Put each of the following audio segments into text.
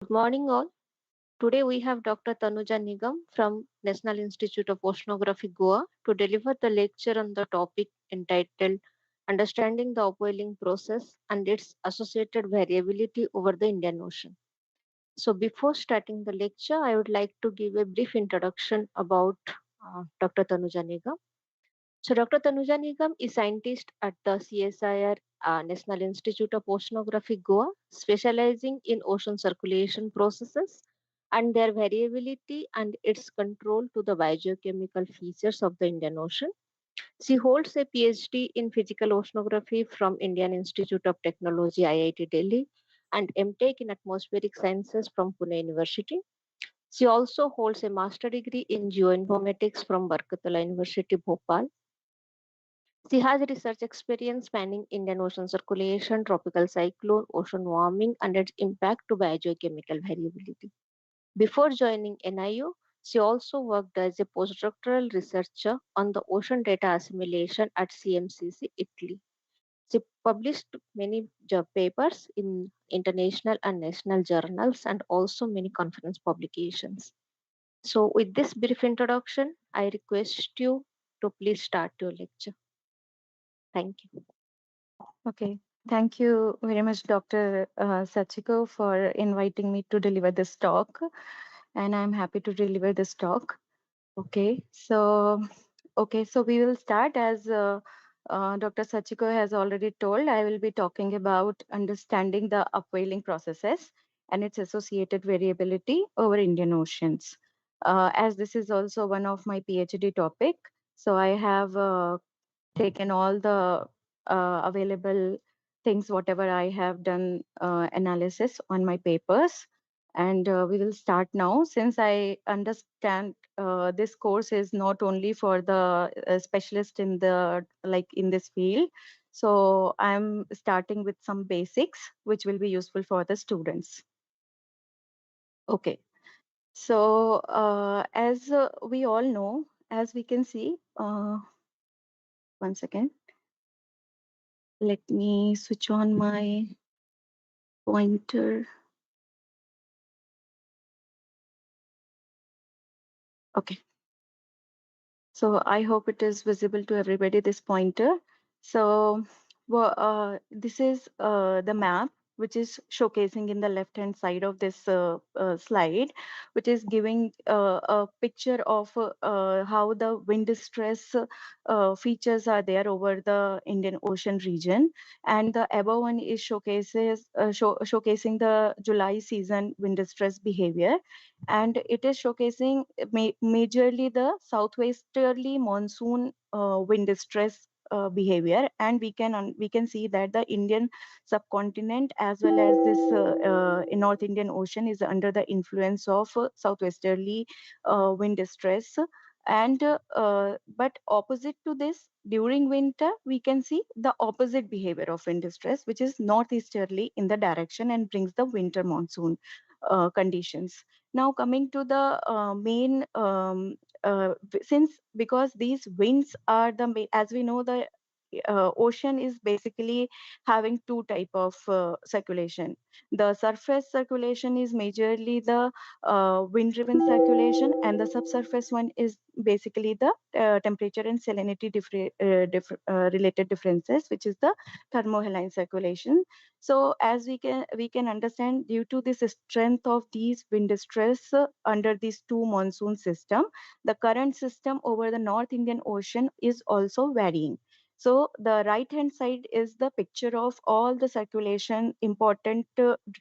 Good morning, all. Today we have Dr. Tanuja Nigam from National Institute of Oceanography, Goa, to deliver the lecture on the topic entitled Understanding the Upwelling Process and its Associated Variability over the Indian Ocean. So, before starting the lecture, I would like to give a brief introduction about Dr. Tanuja Nigam. So, Dr. Tanuja Nigam is scientist at the CSIR National Institute of Oceanography, Goa, specializing in ocean circulation processes and their variability and its control to the biogeochemical features of the Indian Ocean. She holds a PhD in physical oceanography from Indian Institute of Technology, IIT Delhi, and MTech in atmospheric sciences from Pune University. She also holds a master degree in geoinformatics from Barkatullah University, Bhopal. She has research experience spanning Indian Ocean circulation, tropical cyclone, ocean warming, and its impact to biogeochemical variability. Before joining NIO, she also worked as a postdoctoral researcher on the ocean data assimilation at CMCC, Italy. She published many papers in international and national journals and also many conference publications. So, with this brief introduction, I request you to please start your lecture. Thank you. Okay. Thank you very much, Dr. Sachiko, for inviting me to deliver this talk. And I'm happy to deliver this talk. Okay, so we will start as Dr. Sachiko has already told. I will be talking about understanding the upwelling processes and its associated variability over Indian oceans. As this is also one of my PhD topic, so I have taken all the available things, whatever I have done analysis on my papers. And we will start now. Since I understand this course is not only for the specialist in the like in this field, so I'm starting with some basics which will be useful for the students. Okay, so as we all know, as we can see, one second. Let me switch on my pointer. Okay. So I hope it is visible to everybody, this pointer. So this is the map, which is showcasing in the left-hand side of this slide, which is giving a picture of how the wind stress features are there over the Indian Ocean region. And the above one is showcasing the July season wind stress behavior, and it is showcasing majorly the southwesterly monsoon wind stress behavior. And we can see that the Indian subcontinent as well as this North Indian Ocean is under the influence of southwesterly wind stress. And but opposite to this, during winter we can see the opposite behavior of wind stress, which is northeasterly in the direction and brings the winter monsoon conditions. Now coming to the main, since because these winds are the as we know, the ocean is basically having two type of circulation. The surface circulation is majorly the wind driven circulation, and the subsurface one is basically the temperature and salinity related differences, which is the thermohaline circulation. So as we can understand, due to this strength of these wind stress under these two monsoon system, the current system over the North Indian Ocean is also varying. So the right hand side is the picture of all the circulation, important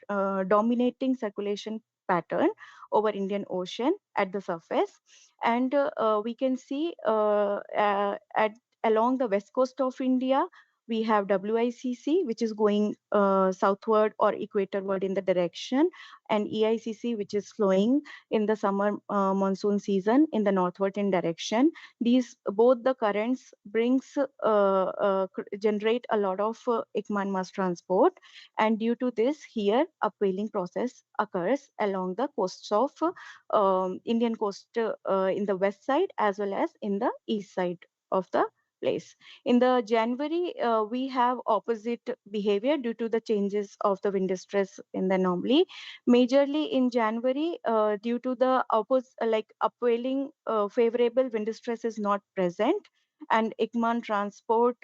dominating circulation pattern over Indian Ocean at the surface. And we can see at along the west coast of India, we have WICC, which is going southward or equatorward in the direction, and EICC, which is flowing in the summer monsoon season in the northward in direction. These both the currents brings generate a lot of Ekman mass transport, and due to this, here upwelling process occurs along the coasts of Indian coast in the west side as well as in the east side of the place. In the January, we have opposite behavior due to the changes of the wind stress in the anomaly. Majorly in January, due to the like upwelling, favorable wind stress is not present, and Igman transport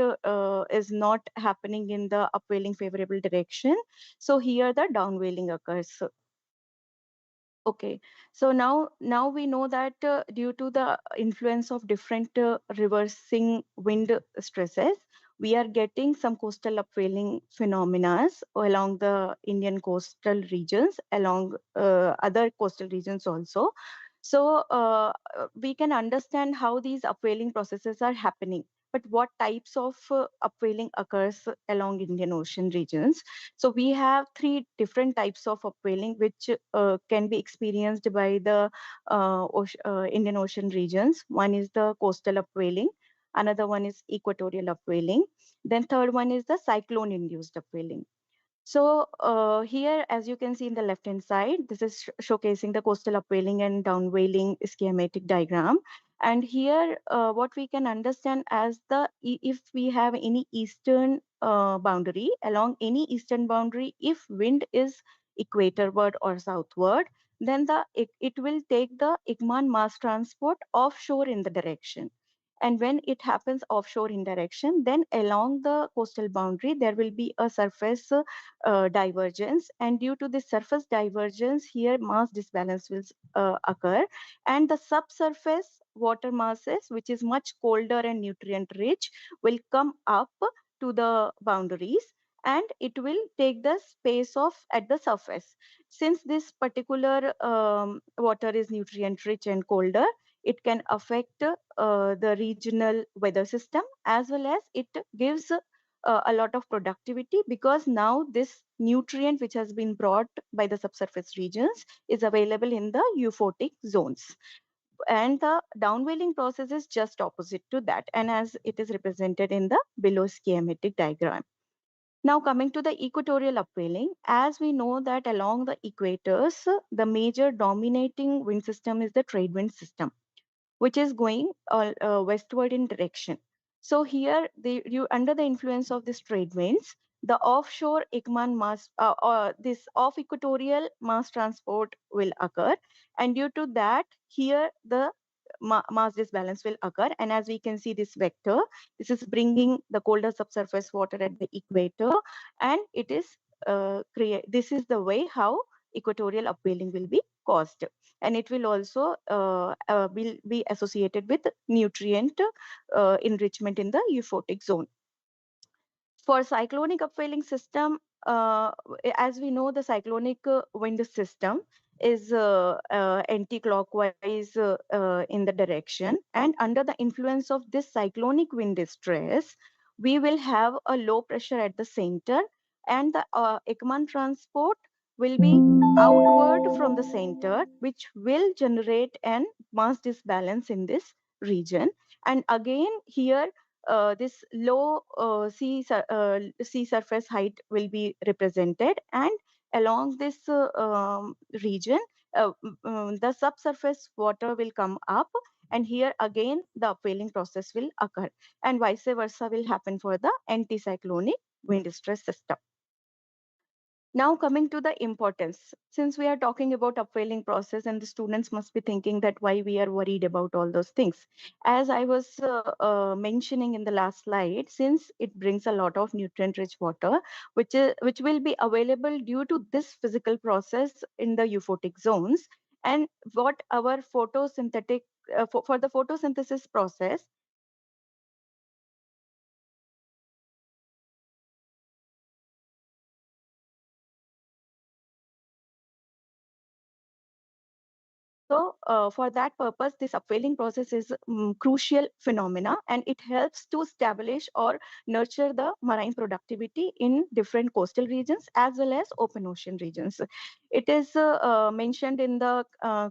is not happening in the upwelling favorable direction. So here the downwelling occurs. Okay, so now we know that due to the influence of different reversing wind stresses, we are getting some coastal upwelling phenomena along the Indian coastal regions, along other coastal regions also. So we can understand how these upwelling processes are happening. But what types of upwelling occurs along Indian Ocean regions? So we have three different types of upwelling which can be experienced by the Indian Ocean regions. One is the coastal upwelling, another one is equatorial upwelling, then third one is the cyclone induced upwelling. So here, as you can see in the left-hand side, this is showcasing the coastal upwelling and downwelling schematic diagram. And here, what we can understand as if we have any eastern boundary, along any eastern boundary, if wind is equatorward or southward, then it will take the Igman mass transport offshore in the direction. And when it happens offshore in direction, then along the coastal boundary, there will be a surface divergence, and due to this surface divergence here mass disbalance will occur, and the subsurface water masses, which is much colder and nutrient rich, will come up to the boundaries, and it will take the space of at the surface. Since this particular water is nutrient rich and colder, it can affect the regional weather system, as well as it gives a lot of productivity, because now this nutrient which has been brought by the subsurface regions is available in the euphotic zones. And the downwelling process is just opposite to that, and as it is represented in the below schematic diagram. Now coming to the equatorial upwelling, as we know that along the equators, the major dominating wind system is the trade wind system, which is going westward in direction. So here, you under the influence of these trade winds, the offshore Ekman mass, this off equatorial mass transport will occur, and due to that, here the mass disbalance will occur. And as we can see, this vector, this is bringing the colder subsurface water at the equator, and it is create. This is the way how equatorial upwelling will be caused, and it will also will be associated with nutrient enrichment in the euphotic zone. For cyclonic upwelling system, as we know, the cyclonic wind system is anti-clockwise in the direction, and under the influence of this cyclonic wind stress, we will have a low pressure at the center, and the Ekman transport will be outward from the center, which will generate an mass disbalance in this region. And again, here this low sea surface height will be represented, and along this region, the subsurface water will come up, and here again the upwelling process will occur, and vice versa will happen for the anticyclonic wind stress system. Now coming to the importance, since we are talking about upwelling process, and the students must be thinking that why we are worried about all those things. As I was mentioning in the last slide, since it brings a lot of nutrient-rich water, which will be available due to this physical process in the euphotic zones, and what our photosynthetic for the photosynthesis process, so, for that purpose, this upwelling process is crucial phenomena, and it helps to establish or nurture the marine productivity in different coastal regions as well as open ocean regions. It is mentioned in the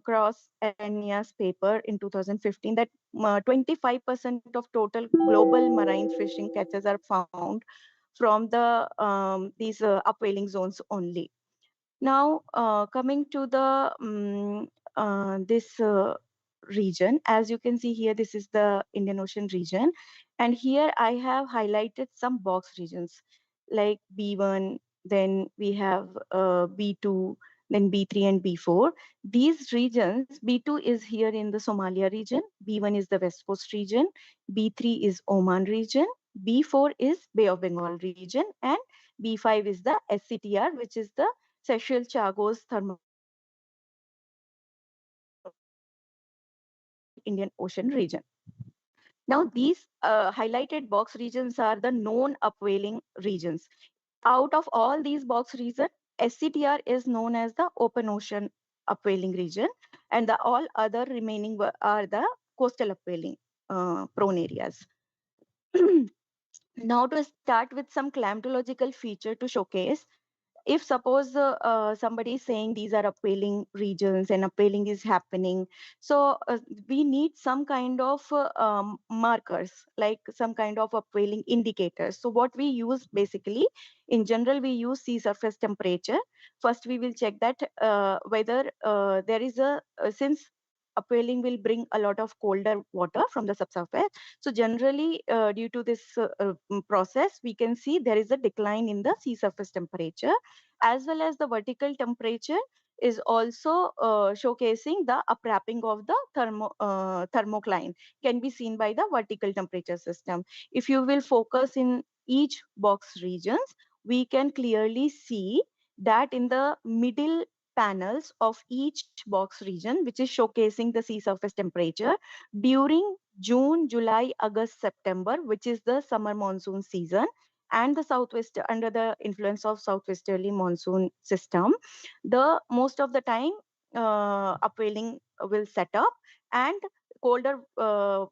Cross Annias paper in 2015 that 25% of total global marine fishing catches are found from these upwelling zones only. Now, coming to the this region. As you can see here, this is the Indian Ocean region. And here I have highlighted some box regions like B1, then we have B2, then B3 and B4. These regions, B2 is here in the Somalia region, B1 is the West Coast region, B3 is Oman region, B4 is Bay of Bengal region, and B5 is the SCTR, which is the Seychelles Chagos Thermal Indian Ocean region. Now, these highlighted box regions are the known upwelling regions. Out of all these box regions, SCTR is known as the open ocean upwelling region, and the all other remaining are the coastal upwelling prone areas. Now, to start with some climatological feature to showcase, if suppose somebody is saying these are upwelling regions and upwelling is happening, so we need some kind of markers, like some kind of upwelling indicators. So what we use basically, in general, we use sea surface temperature. First we will check that whether there is a since upwelling will bring a lot of colder water from the subsurface, so generally due to this process, we can see there is a decline in the sea surface temperature, as well as the vertical temperature is also showcasing the upwrapping of the thermocline, can be seen by the vertical temperature system. If you will focus in each box regions, we can clearly see that in the middle panels of each box region, which is showcasing the sea surface temperature during June, July, August, September, which is the summer monsoon season, and the southwest under the influence of southwesterly monsoon system, the most of the time upwelling will set up, and colder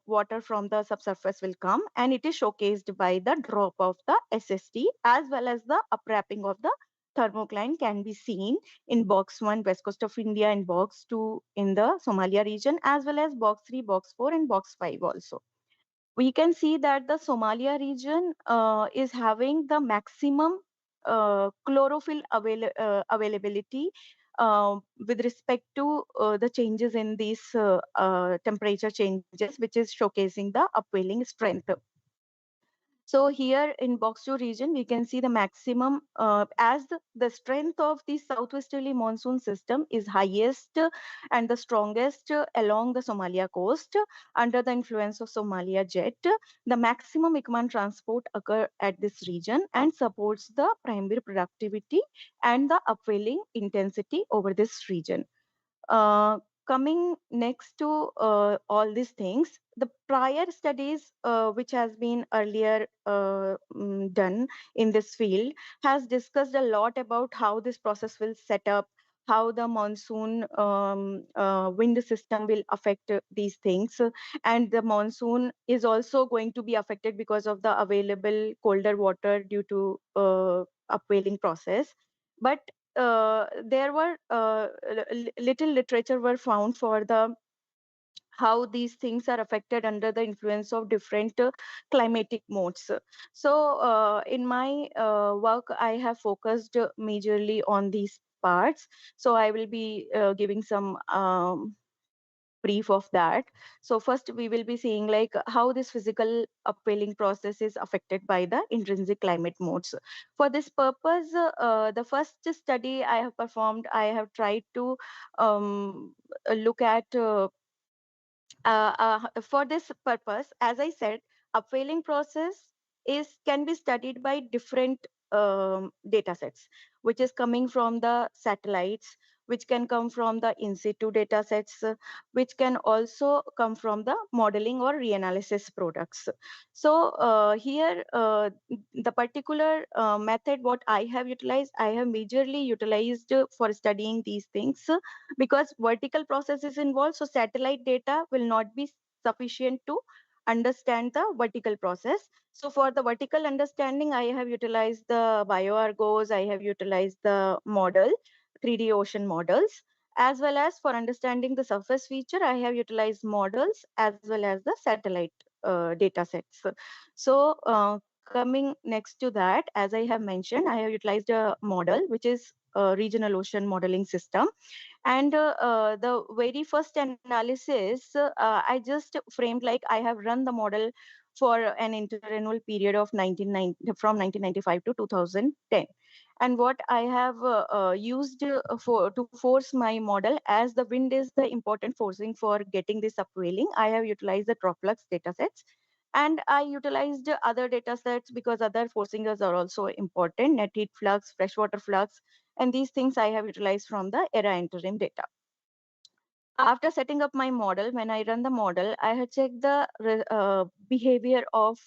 water from the subsurface will come, and it is showcased by the drop of the SST, as well as the upwrapping of the thermocline can be seen in box 1 west coast of India, and box 2 in the Somalia region, as well as box 3, box 4 and box 5 also. We can see that the Somalia region is having the maximum chlorophyll availability with respect to the changes in these temperature changes, which is showcasing the upwelling strength. So here in box 2 region, we can see the maximum as the strength of the southwesterly monsoon system is highest and the strongest along the Somalia coast under the influence of Somalia jet. The maximum Ikman transport occur at this region and supports the primary productivity and the upwelling intensity over this region. Uh, Coming next to all these things, the prior studies which has been earlier done in this field has discussed a lot about how this process will set up, how the monsoon wind system will affect these things, and the monsoon is also going to be affected because of the available colder water due to upwelling process. But there were little literature were found for the how these things are affected under the influence of different climatic modes. So in my work, I have focused majorly on these parts. So I will be giving some brief of that. So first we will be seeing like how this physical upwelling process is affected by the intrinsic climate modes. For this purpose, the first study I have performed, I have tried to look at for this purpose, as I said, upwelling process is can be studied by different data sets, which is coming from the satellites, which can come from the in situ data sets, which can also come from the modeling or reanalysis products. So here, the particular method what I have utilized, I have majorly utilized for studying these things because vertical process is involved, so satellite data will not be sufficient to understand the vertical process. So for the vertical understanding, I have utilized the bioargos, I have utilized the model 3D ocean models, as well as for understanding the surface feature, I have utilized models as well as the satellite data sets. So coming next to that, as I have mentioned, I have utilized a model which is regional ocean modeling system. And the very first analysis, I just framed like I have run the model for an interannual period of 1990, from 1995 to 2010. And what I have used for to force my model, as the wind is the important forcing for getting this upwelling, I have utilized the droplex datasets. And I utilized other data sets because other forcingers are also important: net heat flux, freshwater flux, and these things I have utilized from the ERA interim data. After setting up my model, when I run the model, I had checked the behavior of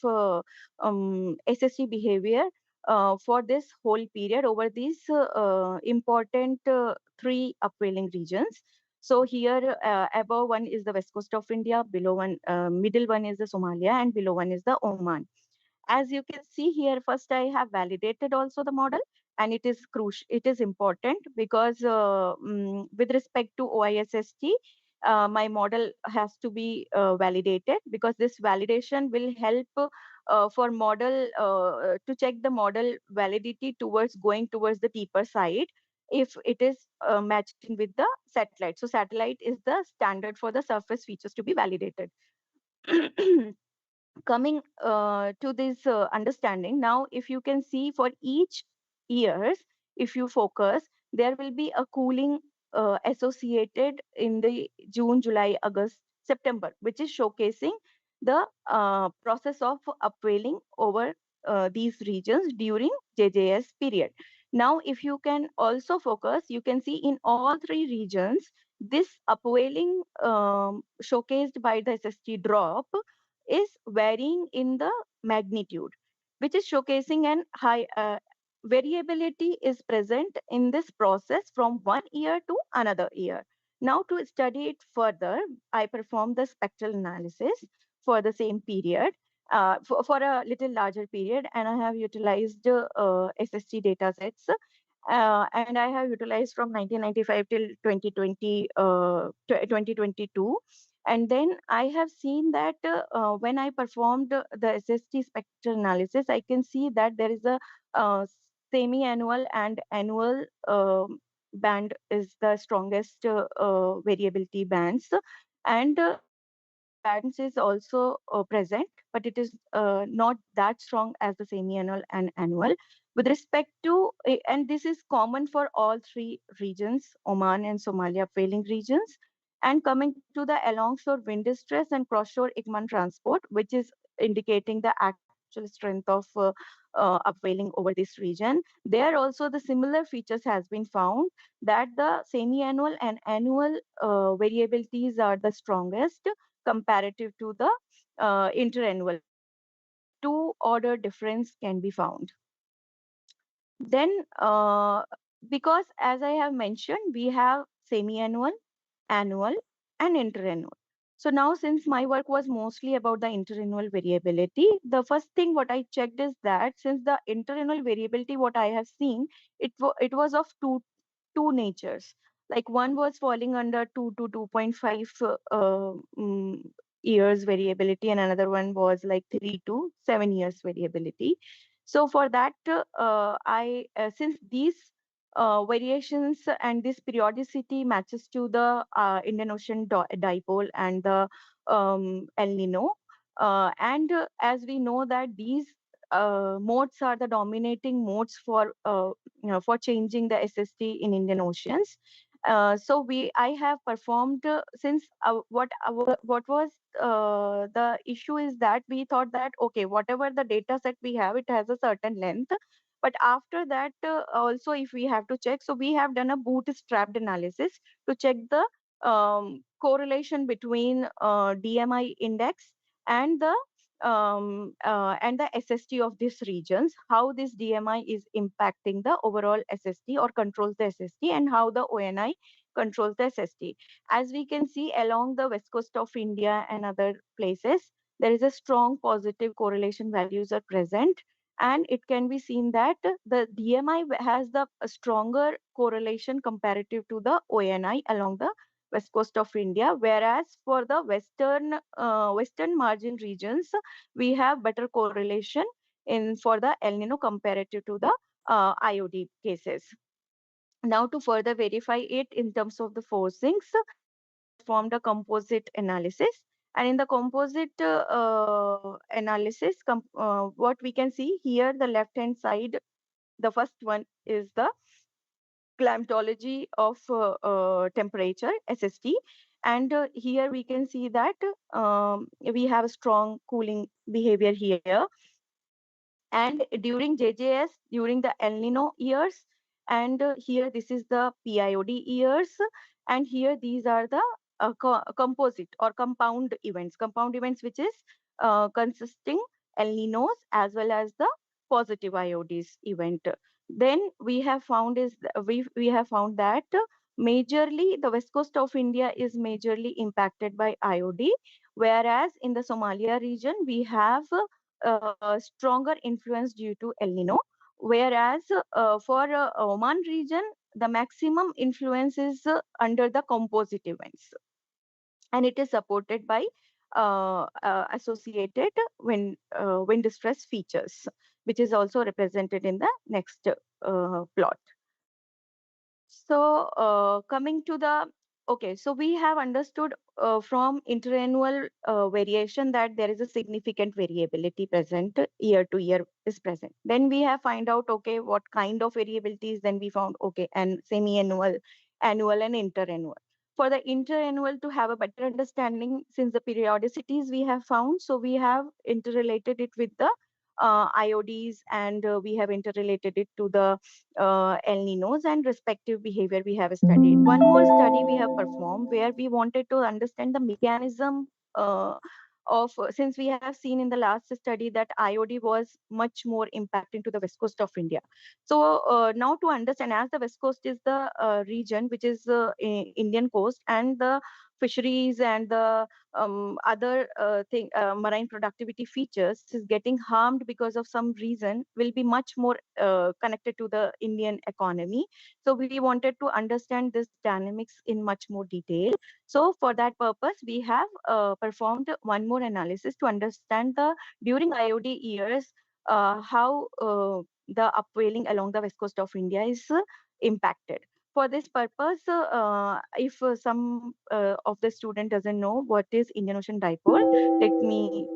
SST behavior for this whole period over these important three upwelling regions. So here above one is the west coast of India, below one, middle one is the Somalia, and below one is the Oman. As you can see here, first I have validated also the model, and it is crucial, it is important because with respect to OISST, my model has to be validated, because this validation will help for model to check the model validity towards going towards the deeper side, if it is matching with the satellite. So satellite is the standard for the surface features to be validated. Coming to this understanding, now if you can see for each years, if you focus, there will be a cooling associated in the June, July, August, September, which is showcasing the process of upwelling over these regions during JJS period. Now if you can also focus, you can see in all three regions this upwelling showcased by the SST drop is varying in the magnitude, which is showcasing an high variability is present in this process from one year to another year. Now to study it further, I performed the spectral analysis for the same period, for a little larger period, and I have utilized SST data sets. And I have utilized from 1995 till 2020, 2022. And then I have seen that when I performed the SST spectral analysis, I can see that there is a uh, semi-annual and annual band is the strongest variability bands. And annual bands is also present, but it is not that strong as the semi-annual and annual. With respect to, and this is common for all three regions, Oman and Somalia failing regions. And coming to the alongshore wind distress and cross-shore Igman transport, which is indicating the actual strength of upwelling over this region, there also the similar features has been found, that the semi-annual and annual variabilities are the strongest comparative to the interannual bands. So two order difference can be found. Then, because as I have mentioned, we have semi-annual, annual, and interannual. So now, since my work was mostly about the interannual variability, the first thing what I checked is that since the interannual variability, what I have seen, it was of two natures. Like one was falling under 2 to 2.5 years variability, and another one was like 3 to 7 years variability. So for that, I since these variations and this periodicity matches to the Indian Ocean dipole and the El Nino, and as we know that these modes are the dominating modes for for changing the SST in Indian Oceans. So I have performed since what was the issue is that we thought that okay, whatever the data set we have, it has a certain length, but after that also if we have to check, so we have done a bootstrapped analysis to check the correlation between DMI index and the SST of these regions, how this DMI is impacting the overall SST or controls the SST, and how the ONI controls the SST. As we can see along the west coast of India and other places, there is a strong positive correlation values are present, and it can be seen that the DMI has the stronger correlation comparative to the ONI along the west coast of India, whereas for the western margin regions, we have better correlation in for the El Nino comparative to the IOD cases. Now, to further verify it in terms of the forcings, we performed a composite analysis. And in the composite analysis, what we can see here, the left hand side, the first one is the climatology of temperature, SST. And here we can see that we have a strong cooling behavior here. And during JJS, during the El Nino years, and here this is the PIOD years, and here these are the composite or compound events which is consisting El Ninos as well as the positive IODs event. Then we have found that majorly the west coast of India is majorly impacted by IOD, whereas in the Somalia region we have stronger influence due to El Nino, whereas for Oman region, the maximum influence is under the composite events, and it is supported by associated wind stress features, which is also represented in the next plot. So, coming to the okay, so we have understood from interannual variation that there is a significant variability present year to year is present. Then we have find out okay what kind of variabilities. Then we found okay and semi-annual, annual, and interannual. For the interannual to have a better understanding, since the periodicities we have found, so we have interrelated it with the IODs, and we have interrelated it to the El Ninos and respective behavior we have studied. One more study we have performed where we wanted to understand the mechanism of, since we have seen in the last study that IOD was much more impacting to the west coast of India. So now to understand, as the west coast is the region which is Indian coast, and the fisheries and the other marine productivity features is getting harmed because of some reason, will be much more connected to the Indian economy. So we wanted to understand this dynamics in much more detail. So for that purpose, we have performed one more analysis to understand the during IOD years how the upwelling along the west coast of India is impacted. For this purpose, if some of the student doesn't know what is Indian Ocean Dipole, let me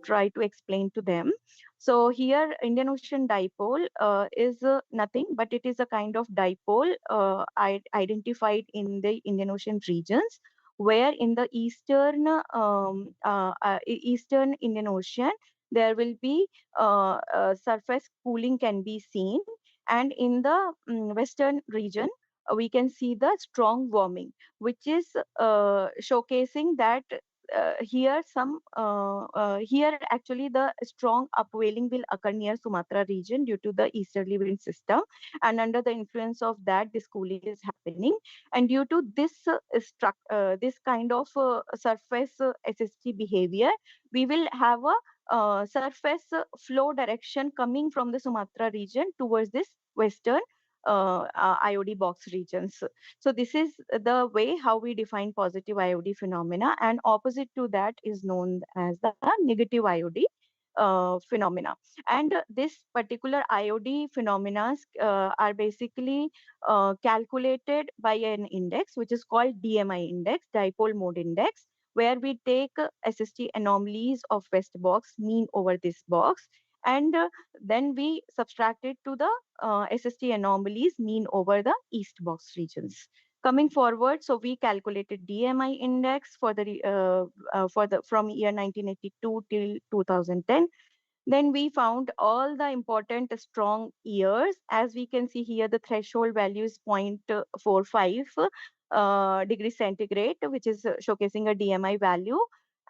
try to explain to them. So here, Indian Ocean Dipole is nothing, but it is a kind of dipole identified in the Indian Ocean regions, where in the eastern Indian Ocean, there will be surface cooling can be seen, and in the western region, we can see the strong warming, which is showcasing that here actually the strong upwelling will occur near Sumatra region due to the easterly wind system, and under the influence of that, this cooling is happening. And due to this kind of surface SST behavior, we will have a surface flow direction coming from the Sumatra region towards this western IOD box regions. So this is the way how we define positive IOD phenomena, and opposite to that is known as the negative IOD phenomena. And this particular IOD phenomena are basically calculated by an index which is called DMI index, dipole mode index, where we take SST anomalies of west box mean over this box, and then we subtract it to the SST anomalies mean over the east box regions. Coming forward, so we calculated DMI index for the from year 1982 till 2010. Then we found all the important strong years. As we can see here, the threshold value is 0.45 degrees centigrade, which is showcasing a DMI value.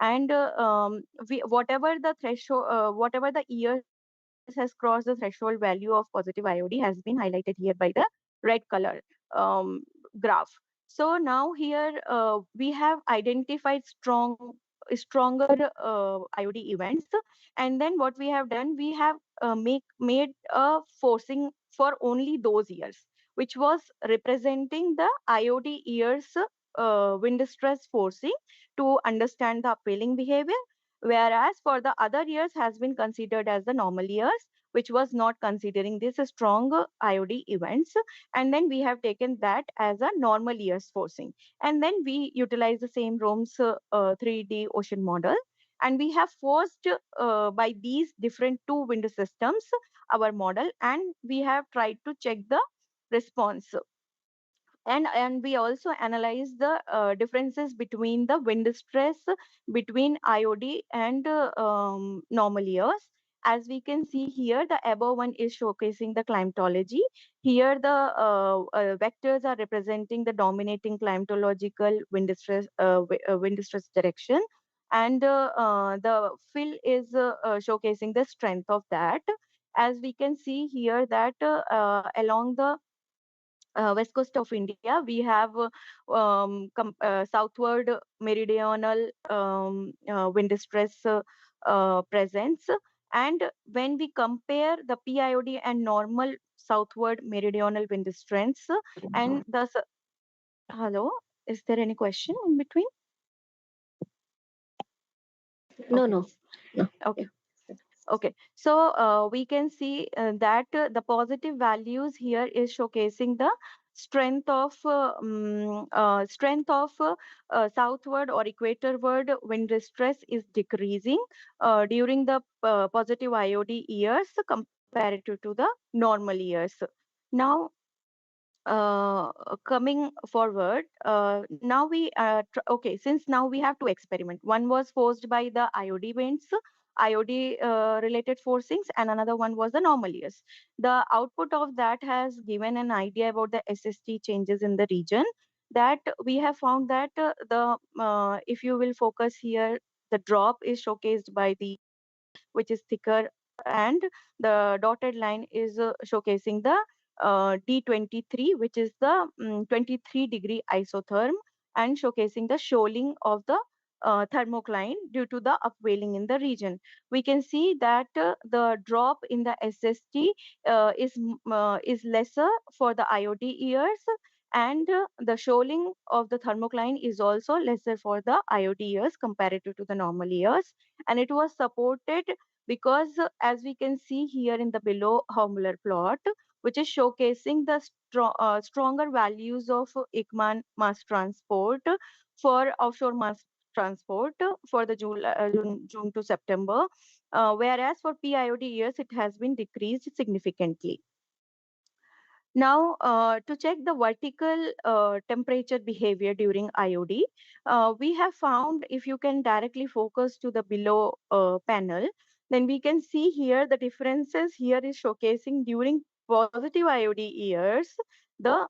And whatever the years has crossed the threshold value of positive IOD has been highlighted here by the red color graph. So now here we have identified stronger IOD events, and then what we have done, we have made a forcing for only those years, which was representing the IOD years wind stress forcing to understand the upwelling behavior, whereas for the other years has been considered as the normal years, which was not considering this strong IOD events. And then we have taken that as a normal years forcing. And then we utilize the same ROMS 3D ocean model. And we have forced by these different two wind systems our model, and we have tried to check the response. And we also analyze the differences between the wind stress between IOD and normal years. As we can see here, the above one is showcasing the climatology. Here, the vectors are representing the dominating climatological wind stress direction, and the fill is showcasing the strength of that. As we can see here, that along the west coast of India, we have southward meridional wind stress presence. And when we compare the PIOD and normal southward meridional wind strengths, and hello, is there any question in between? No, Okay. no, no. Okay. Okay, so we can see that the positive values here is showcasing the strength of southward or equatorward wind stress is decreasing during the positive IOD years comparative to the normal years. Now, coming forward, now okay, since now we have two experiment. One was forced by the IOD winds, IOD related forcings, and another one was the normal years. The output of that has given an idea about the SST changes in the region. That we have found that the if you will focus here, the drop is showcased by the which is thicker, and the dotted line is showcasing the D23, which is the 23-degree isotherm, and showcasing the shoaling of the thermocline due to the upwelling in the region. We can see that the drop in the SST is lesser for the IOD years, and the shoaling of the thermocline is also lesser for the IOD years comparative to the normal years. And it was supported because as we can see here in the below Hormuller plot, which is showcasing the stronger values of Ekman mass transport for offshore mass transport for the June to September, whereas for PIOD years it has been decreased significantly. Now, to check the vertical temperature behavior during IOD, we have found if you can directly focus to the below panel, then we can see here the differences here is showcasing during positive IOD years. The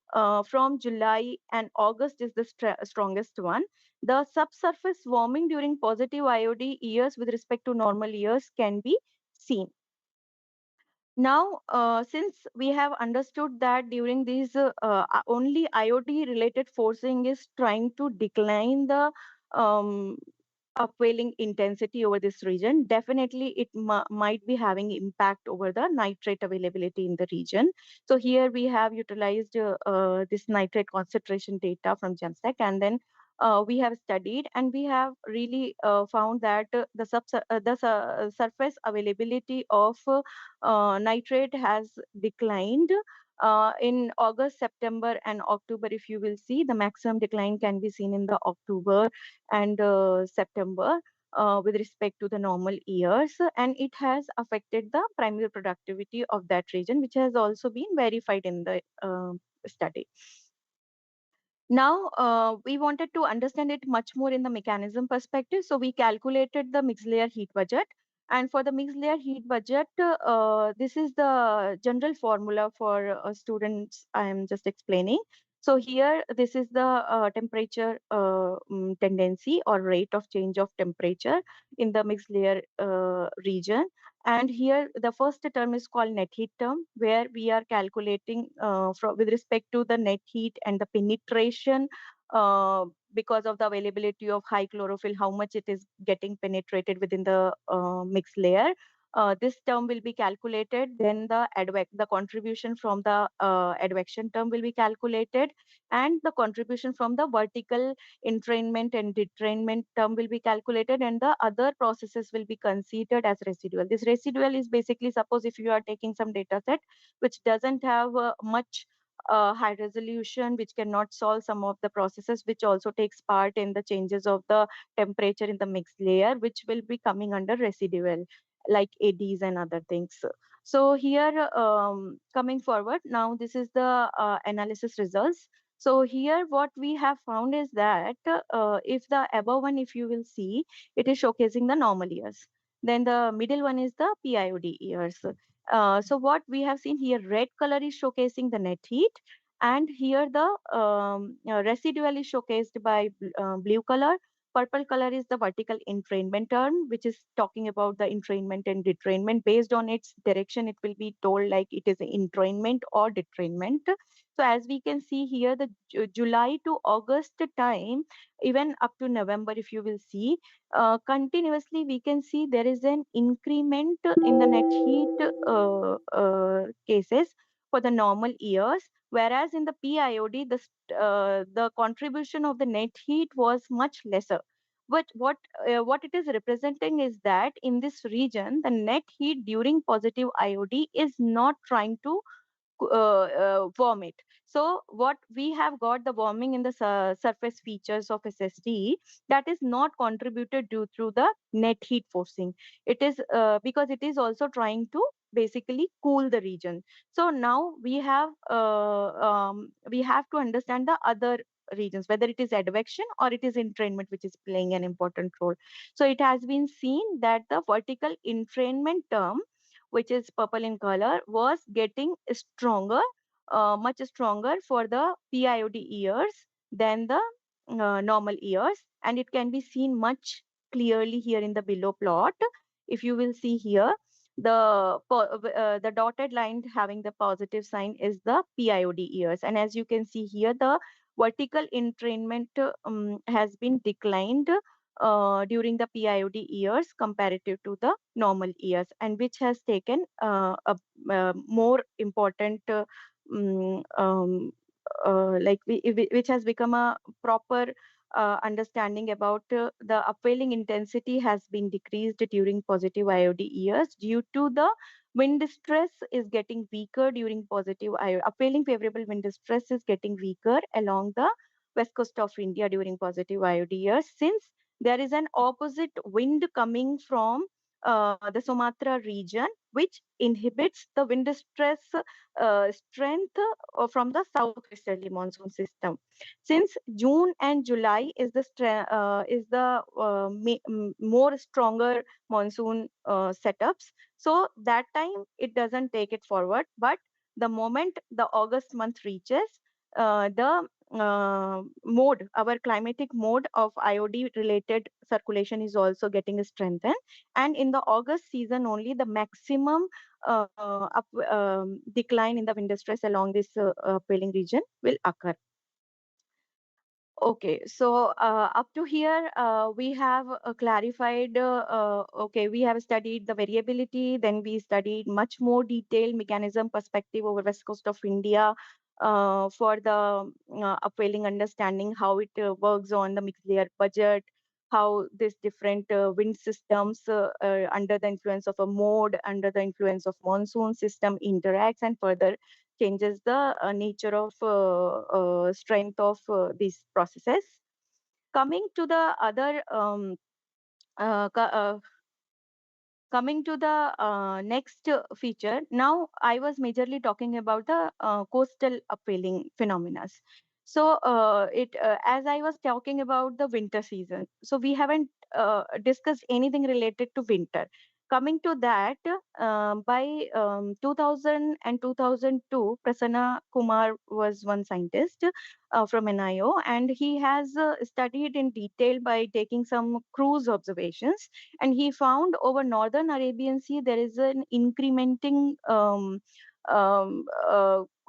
from July and August is the strongest one. The subsurface warming during positive IOD years with respect to normal years can be seen. Now, since we have understood that during these only IoT related forcing is trying to decline the um, upwelling intensity over this region, definitely it might be having impact over the nitrate availability in the region. So here we have utilized this nitrate concentration data from GEMSEC, and then we have studied, and we have really found that the surface availability of nitrate has declined in August, September, and October. If you will see, the maximum decline can be seen in the October and September with respect to the normal years, and it has affected the primary productivity of that region, which has also been verified in the study. Now, we wanted to understand it much more in the mechanism perspective. So we calculated the mixed layer heat budget. And for the mixed layer heat budget, this is the general formula for students I am just explaining. So here, this is the temperature tendency or rate of change of temperature in the mixed layer region. And here, the first term is called net heat term, where we are calculating with respect to the net heat and the penetration because of the availability of high chlorophyll, how much it is getting penetrated within the mixed layer. this term will be calculated. Then the contribution from the advection term will be calculated, and the contribution from the vertical entrainment and detrainment term will be calculated, and the other processes will be considered as residual. This residual is basically, suppose if you are taking some data set which doesn't have much high resolution, which cannot solve some of the processes which also takes part in the changes of the temperature in the mixed layer, which will be coming under residual, like ADs and other things. So here, coming forward, now this is the analysis results. So here what we have found is that if the above one, if you will see, it is showcasing the normal years. Then the middle one is the PIOD years. So what we have seen here, red color is showcasing the net heat, and here the residual is showcased by blue color. Purple color is the vertical entrainment term, which is talking about the entrainment and detrainment. Based on its direction, it will be told like it is entrainment or detrainment. So as we can see here, the July to August time, even up to November, if you will see, continuously we can see there is an increment in the net heat cases for the normal years, whereas in the PIOD, the contribution of the net heat was much lesser. But what it is representing is that in this region, the net heat during positive IOD is not trying to warm it. So what we have got, the warming in the surface features of SSD, that is not contributed due through the net heat forcing. It is because it is also trying to basically cool the region. So now we have to understand the other regions, whether it is advection or it is entrainment, which is playing an important role. So it has been seen that the vertical entrainment term, which is purple in color, was getting stronger, much stronger for the PIOD years than the normal years. And it can be seen much clearly here in the below plot. If you will see here, the dotted line having the positive sign is the PIOD years. And as you can see here, the vertical entrainment has been declined during the PIOD years comparative to the normal years, and which has taken a more important mm, um, which has become a proper understanding about the upwelling intensity has been decreased during positive IOD years due to the wind stress is getting weaker during positive IOD. Upwelling favorable wind stress is getting weaker along the west coast of India during positive IOD years, since there is an opposite wind coming from the Sumatra region, which inhibits the wind stress strength from the southwesterly monsoon system. Since June and July is the more stronger monsoon setups, so that time it doesn't take it forward. But the moment the August month reaches, the mode, our climatic mode of IOD related circulation is also getting strengthened. And in the August season only, the maximum decline in the wind stress along this upwelling region will occur. Okay, so up to here, we have clarified, okay, we have studied the variability, then we studied much more detailed mechanism perspective over west coast of India for the upwelling understanding, how it works on the mixed layer budget, how this different wind systems under the influence of a mode, under the influence of monsoon system interacts and further changes the nature of strength of these processes. Coming to the other uh, co- uh, Coming to the next feature, now I was majorly talking about the coastal upwelling phenomena. So it as I was talking about the winter season, so we haven't discussed anything related to winter. Coming to that, by 2000 and 2002, Prasanna Kumar was one scientist from NIO, and he has studied in detail by taking some cruise observations, and he found over northern Arabian Sea there is an incrementing um, uh,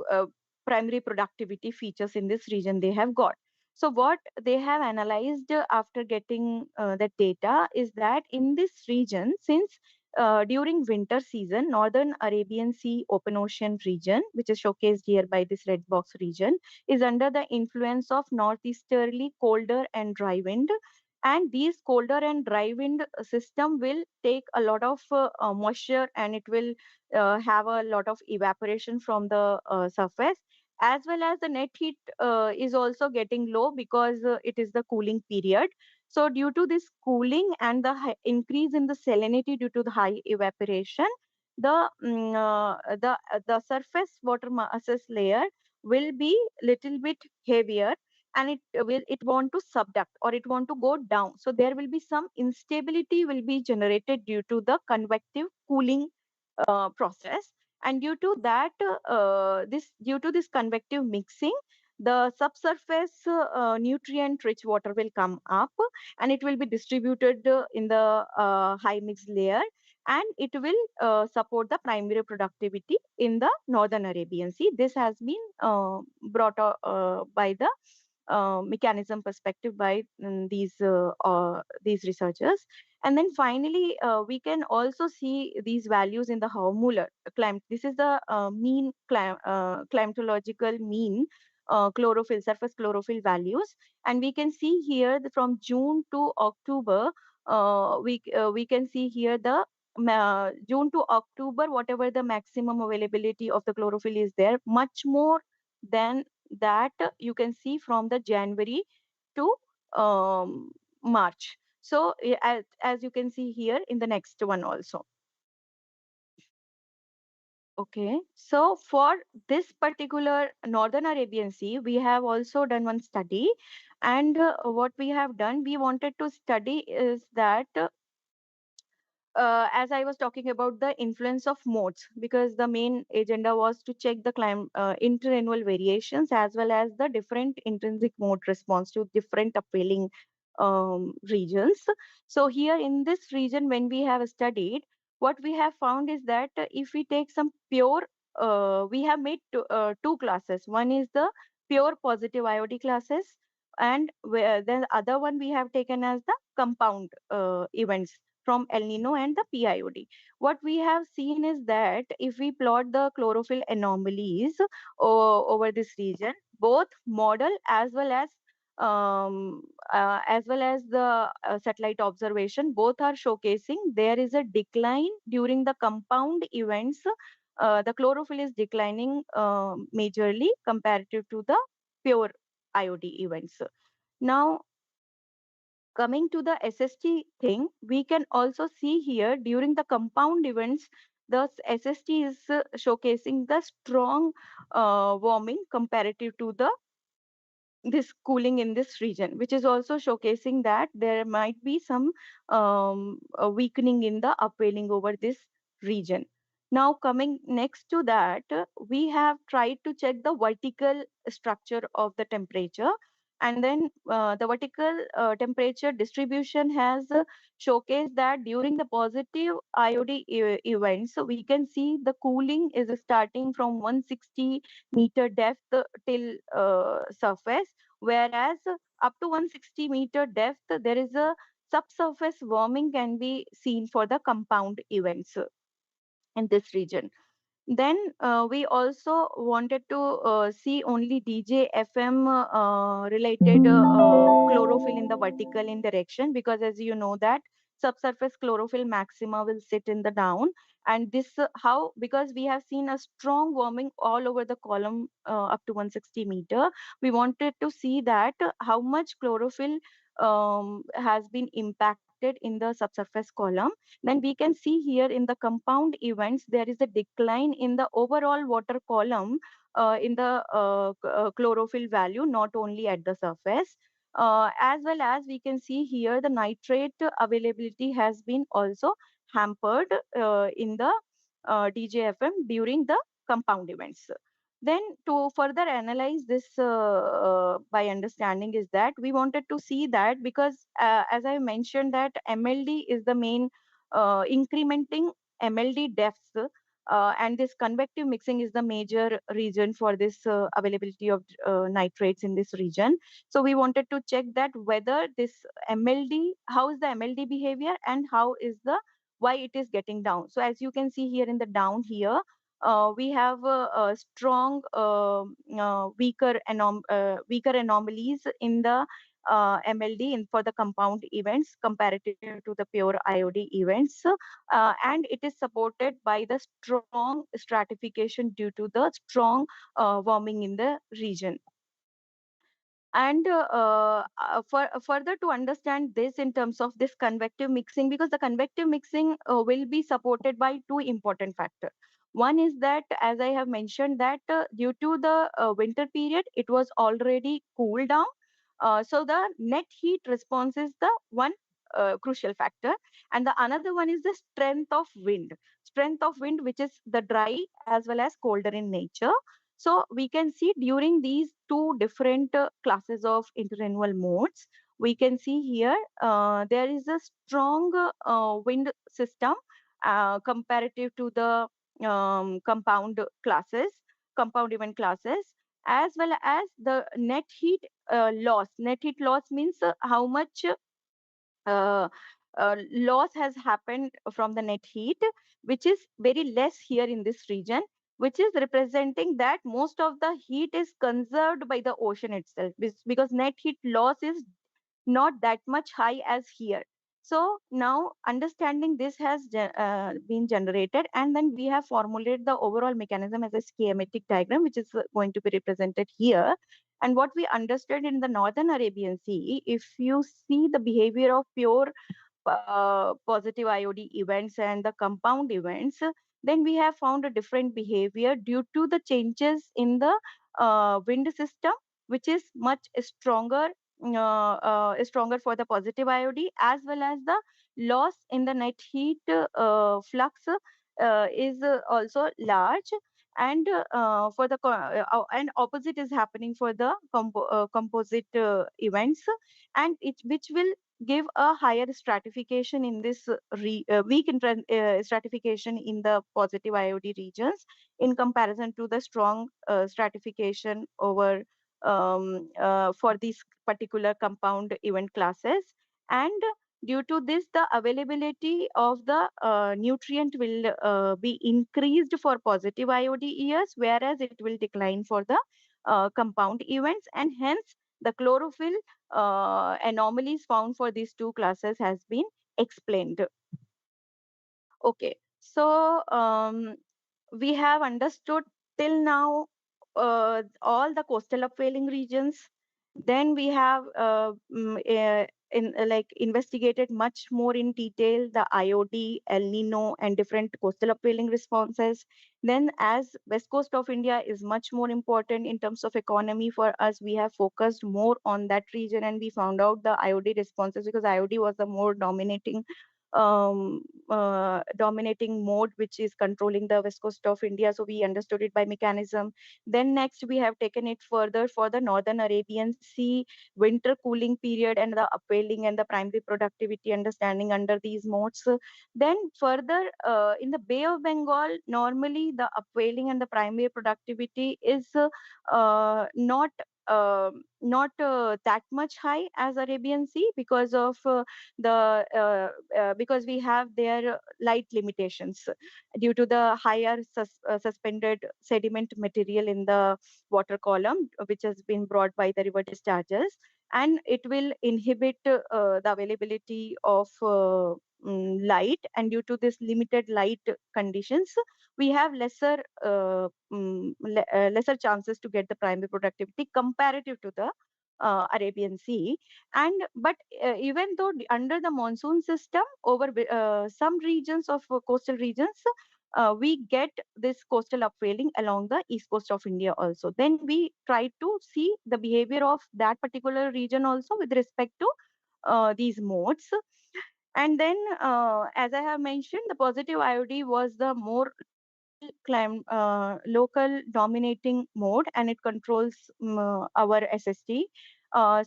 uh, primary productivity features in this region they have got. So what they have analyzed after getting that data is that in this region, since during winter season, northern Arabian Sea open ocean region, which is showcased here by this red box region, is under the influence of northeasterly colder and dry wind. And these colder and dry wind system will take a lot of moisture, and it will have a lot of evaporation from the surface, as well as the net heat is also getting low because it is the cooling period. So due to this cooling and the increase in the salinity due to the high evaporation, the surface water masses layer will be little bit heavier, and it want to subduct, or it want to go down. So there will be some instability will be generated due to the convective cooling process. And due to this convective mixing, the subsurface nutrient rich water will come up, and it will be distributed in the high mix layer, and it will support the primary productivity in the northern Arabian Sea. This has been brought by the mechanism perspective by these researchers. And then finally, we can also see these values in the Haumüller climate. This is the climatological mean chlorophyll, surface chlorophyll values. And we can see here from June to October, we can see here the June to October, whatever the maximum availability of the chlorophyll is there, much more than that you can see from the January to March. So as you can see here in the next one also. Okay, so for this particular Northern Arabian Sea, we have also done one study. And what we have done, we wanted to study is that as I was talking about the influence of modes, because the main agenda was to check the interannual variations as well as the different intrinsic mode response to different upwelling regions. So here in this region, when we have studied, what we have found is that if we take some pure, we have made two classes. One is the pure positive IOD classes, and then the other one we have taken as the compound events from El Nino and the PIOD. What we have seen is that if we plot the chlorophyll anomalies over this region, both model as well as the satellite observation, both are showcasing there is a decline during the compound events. The chlorophyll is declining majorly comparative to the pure IOD events. Now, coming to the SST thing, we can also see here during the compound events, the SST is showcasing the strong warming comparative to the this cooling in this region, which is also showcasing that there might be some weakening in the upwelling over this region. Now, coming next to that, we have tried to check the vertical structure of the temperature. And then the vertical temperature distribution has showcased that during the positive IOD events, so we can see the cooling is starting from 160 meter depth till surface, whereas up to 160-meter depth, there is a subsurface warming can be seen for the compound events in this region. Then we also wanted to see only DJFM related chlorophyll in the vertical in direction, because as you know that subsurface chlorophyll maxima will sit in the down. And this how, because we have seen a strong warming all over the column up to 160 meter, we wanted to see that how much chlorophyll has been impacted in the subsurface column. Then we can see here in the compound events, there is a decline in the overall water column in the chlorophyll value, not only at the surface. As well as we can see here, the nitrate availability has been also hampered in the DJFM during the compound events. Then to further analyze this by understanding is that we wanted to see that, because as I mentioned that MLD is the main incrementing MLD depths, and this convective mixing is the major reason for this availability of nitrates in this region. So we wanted to check that whether this MLD, how is the MLD behavior and how is the why it is getting down. So as you can see here in the down here, we have a strong weaker anomalies in the MLD for the compound events comparative to the pure IOD events, and it is supported by the strong stratification due to the strong warming in the region. And further to understand this in terms of this convective mixing, because the convective mixing will be supported by two important factors. One is that, as I have mentioned, that due to the winter period, it was already cooled down. So the net heat response is the one crucial factor. And the another one is the strength of wind. Strength of wind, which is the dry as well as colder in nature. So we can see during these two different classes of interannual modes, we can see here there is a strong wind system comparative to the compound event classes, as well as the net heat loss. Net heat loss means how much uh, loss has happened from the net heat, which is very less here in this region, which is representing that most of the heat is conserved by the ocean itself, because net heat loss is not that much high as here. So now understanding this has been generated, and then we have formulated the overall mechanism as a schematic diagram, which is going to be represented here. And what we understood in the Northern Arabian Sea, if you see the behavior of pure positive IOD events and the compound events, then we have found a different behavior due to the changes in the wind system, which is much stronger for the positive IOD, as well as the loss in the net heat flux is also large. And for the and opposite is happening for the composite events, and which will give a higher stratification in this stratification in the positive IOD regions in comparison to the strong stratification over for these particular compound event classes. And due to this, the availability of the nutrient will be increased for positive IOD years, whereas it will decline for the compound events, and hence the chlorophyll anomalies found for these two classes has been explained. Okay, so we have understood till now all the coastal upwelling regions. Then we have investigated much more in detail the IOD, El Nino, and different coastal upwelling responses. Then, as west coast of India is much more important in terms of economy for us, we have focused more on that region, and we found out the IOD responses, because IOD was the more dominating mode which is controlling the west coast of India. So we understood it by mechanism. Then next we have taken it further for the Northern Arabian Sea winter cooling period and the upwelling and the primary productivity understanding under these modes. Then further in the Bay of Bengal, normally the upwelling and the primary productivity is not that much high as Arabian Sea, because of because we have their light limitations due to the higher suspended sediment material in the water column, which has been brought by the river discharges, and it will inhibit the availability of light. And due to this limited light conditions, we have lesser chances to get the primary productivity comparative to the Arabian Sea. And but even though under the monsoon system over some regions of coastal regions, we get this coastal upwelling along the east coast of India also. Then we try to see the behavior of that particular region also with respect to these modes. And then, as I have mentioned, the positive IOD was the more local dominating mode, and it controls our SST.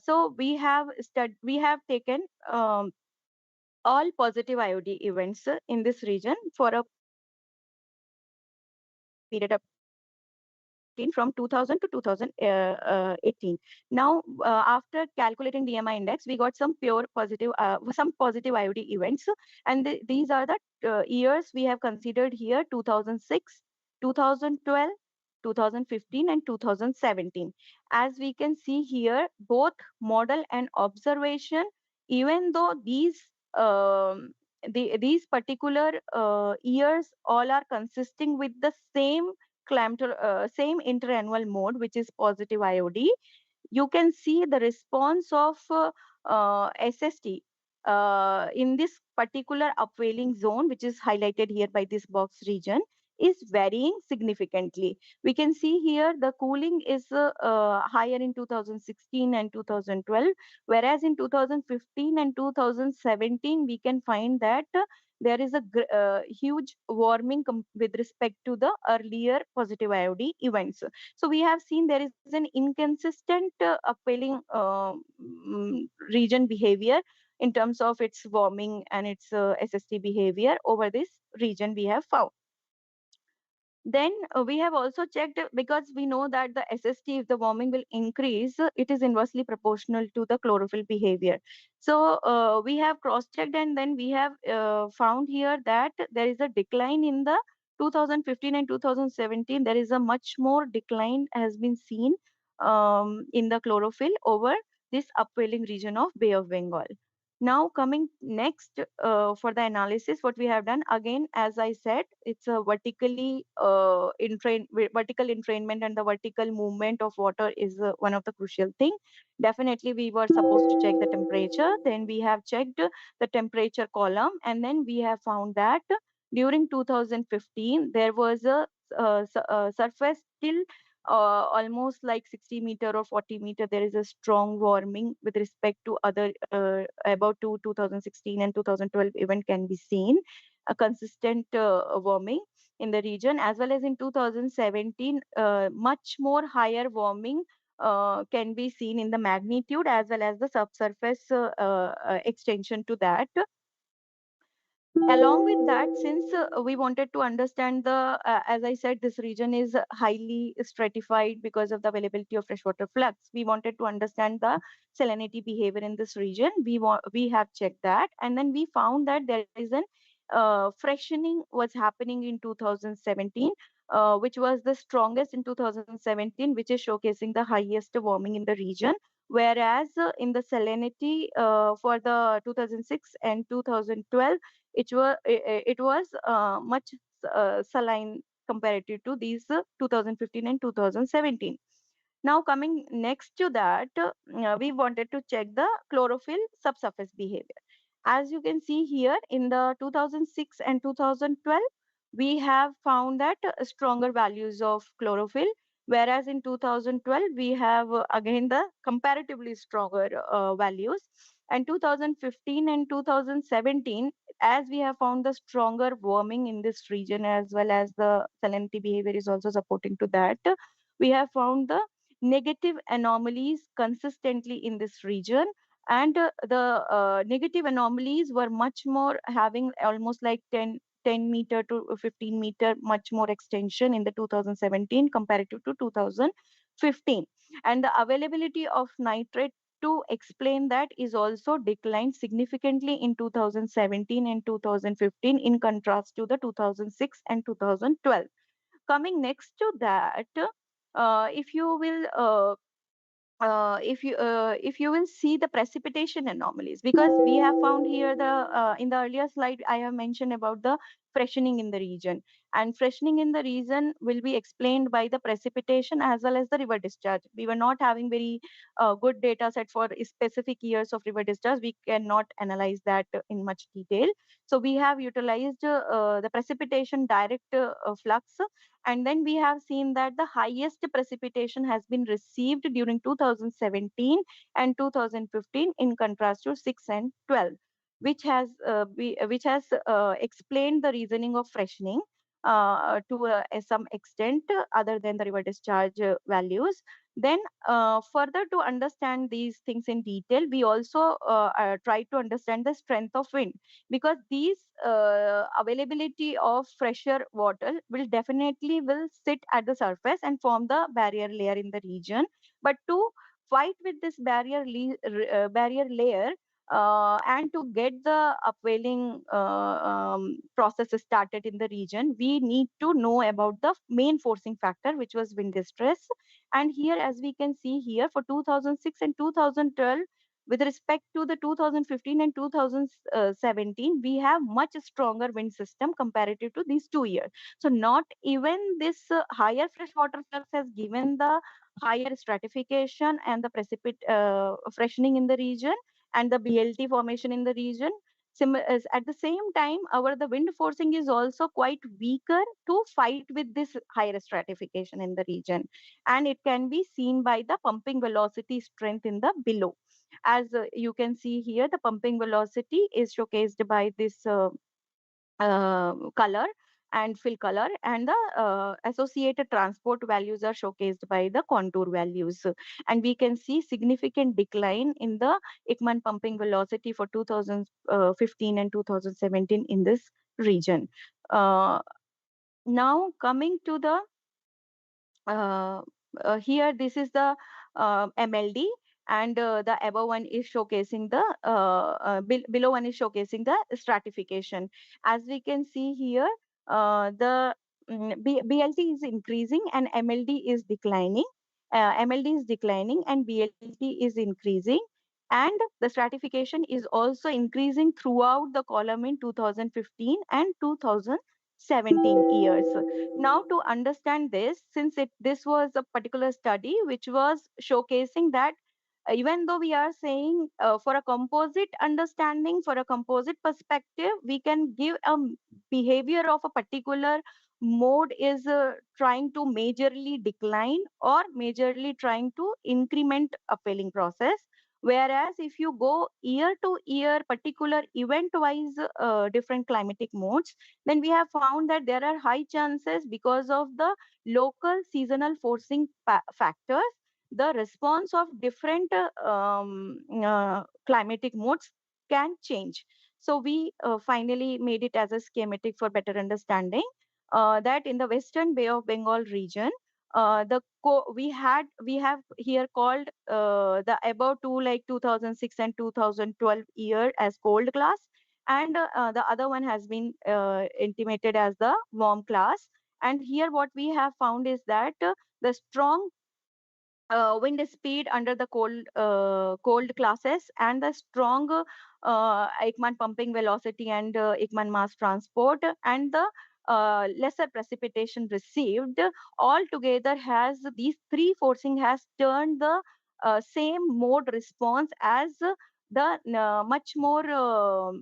So we have taken all positive IOD events in this region for a period of from 2000 to 2018. Now, after calculating DMI index, we got some positive IOD events, and these are the years we have considered here: 2006, 2012, 2015, and 2017. As we can see here, both model and observation, even though these particular years all are consisting with the same interannual mode, which is positive IOD, you can see the response of SST in this particular upwelling zone, which is highlighted here by this box region, is varying significantly. We can see here the cooling is higher in 2016 and 2012, whereas in 2015 and 2017, we can find that there is a huge warming with respect to the earlier positive IOD events. So we have seen there is an inconsistent upwelling region behavior in terms of its warming and its SST behavior over this region we have found. Then we have also checked, because we know that the SST, if the warming will increase, it is inversely proportional to the chlorophyll behavior. So we have cross-checked, and then we have found here that there is a decline in the 2015 and 2017. There is a much more decline has been seen in the chlorophyll over this upwelling region of Bay of Bengal. Now coming next for the analysis, what we have done, again, as I said, it's a vertical entrainment, and the vertical movement of water is one of the crucial thing. Definitely, we were supposed to check the temperature. Then we have checked the temperature column, and then we have found that during 2015 there was a surface till almost like 60 meter or 40 meter. There is a strong warming with respect to other about 2016 and 2012 event can be seen, a consistent warming in the region, as well as in 2017 much more higher warming can be seen in the magnitude as well as the subsurface extension to that. Along with that, since we wanted to understand as I said, this region is highly stratified because of the availability of freshwater flux. We wanted to understand the salinity behavior in this region. We have checked that, and then we found that there is an freshening was happening in 2017, which was the strongest in 2017, which is showcasing the highest warming in the region. Whereas in the salinity for the 2006 and 2012, it was much saline comparative to these 2015 and 2017. Now coming next to that, we wanted to check the chlorophyll subsurface behavior. As you can see here, in the 2006 and 2012, we have found that stronger values of chlorophyll, whereas in 2012 we have again the comparatively stronger values, and 2015 and 2017, as we have found the stronger warming in this region, as well as the salinity behavior is also supporting to that, we have found the negative anomalies consistently in this region. And the negative anomalies were much more, having almost like 10 meter to 15 meter much more extension in the 2017 comparative to 2015. And the availability of nitrate, to explain that, is also declined significantly in 2017 and 2015 in contrast to the 2006 and 2012. Coming next to that, if you will if you will see the precipitation anomalies, because we have found here the in the earlier slide I have mentioned about the freshening in the region, and freshening in the region will be explained by the precipitation as well as the river discharge. We were not having very good data set for specific years of river discharge. We cannot analyze that in much detail, so we have utilized the precipitation direct flux, and then we have seen that the highest precipitation has been received during 2017 and 2015 in contrast to 6 and 12, which has explained the reasoning of freshening to some extent other than the river discharge values. Then further to understand these things in detail, we also try to understand the strength of wind, because these availability of fresher water will definitely will sit at the surface and form the barrier layer in the region. But to fight with this barrier layer, and to get the upwelling process started in the region, we need to know about the main forcing factor, which was wind stress. And here, as we can see here, for 2006 and 2012, with respect to the 2015 and 2017, we have much stronger wind system comparative to these 2 years. So not even this higher freshwater flux has given the higher stratification and the freshening in the region and the BLT formation in the region. At the same time, our the wind forcing is also quite weaker to fight with this higher stratification in the region, and it can be seen by the pumping velocity strength in the below. As you can see here, the pumping velocity is showcased by this color and fill color, and the associated transport values are showcased by the contour values. And we can see significant decline in the Ekman pumping velocity for 2015 and 2017 in this region. Now coming to the uh, here, this is the MLD, and the above one is showcasing the below one is showcasing the stratification. As we can see here, the BLT is increasing and MLD is declining. MLD is declining and BLT is increasing, and the stratification is also increasing throughout the column in 2015 and 2017 years. Now, to understand this, since this was a particular study which was showcasing that even though we are saying for a composite understanding, for a composite perspective, we can give a behavior of a particular mode is trying to majorly decline or majorly trying to increment upwelling process. Whereas if you go year to year, particular event wise different climatic modes, then we have found that there are high chances, because of the local seasonal forcing factors, the response of different climatic modes can change. So we finally made it as a schematic for better understanding that in the Western Bay of Bengal region, we have here called the above two, like 2006 and 2012 year, as cold class, and the other one has been intimated as the warm class. And here what we have found is that the strong wind speed under the cold classes and the strong Ekman pumping velocity and Ekman mass transport and the lesser precipitation received, all together has these three forcing has turned the same mode response as the much more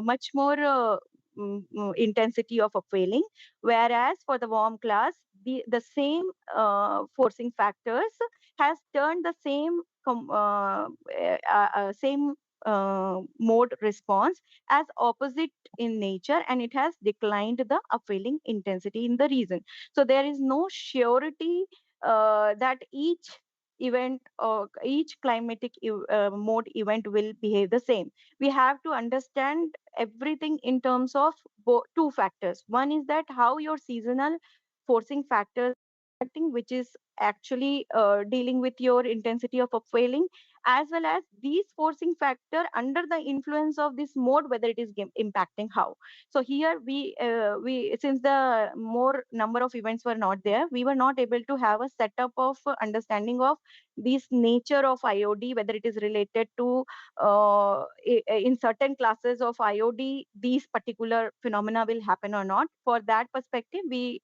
much more intensity of upwelling. Whereas for the warm class, the same forcing factors has turned the same mode response as opposite in nature, and it has declined the upwelling intensity in the region. So there is no surety that each event or each climatic mode event will behave the same. We have to understand everything in terms of two factors. One is that how your seasonal forcing factors acting, which is actually dealing with your intensity of upwelling, as well as these forcing factor under the influence of this mode, whether it is impacting how. So here we since the more number of events were not there, we were not able to have a setup of understanding of this nature of IOD, whether it is related to in certain classes of IOD, these particular phenomena will happen or not. For that perspective, we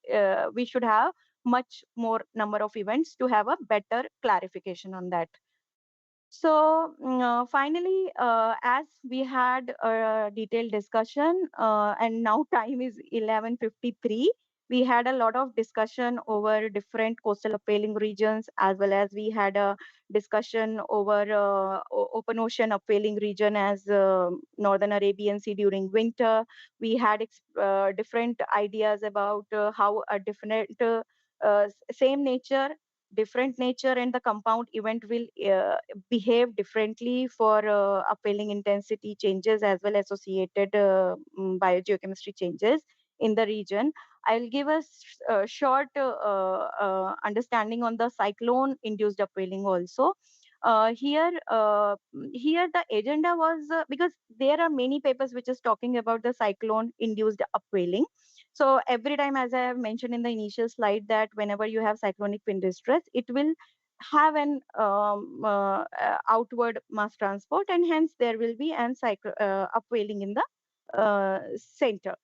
should have much more number of events to have a better clarification on that. So finally, as we had a detailed discussion, and now time is 11:53, we had a lot of discussion over different coastal upwelling regions, as well as we had a discussion over open ocean upwelling region as Northern Arabian Sea during winter. We had different ideas about how a different same nature different nature, and the compound event will behave differently for upwelling intensity changes as well associated biogeochemistry changes in the region. I'll give a short understanding on the cyclone induced upwelling also. Here the agenda was because there are many papers which is talking about the cyclone induced upwelling. So every time, as I have mentioned in the initial slide, that whenever you have cyclonic wind distress, it will have an outward mass transport, and hence there will be an upwelling in the center.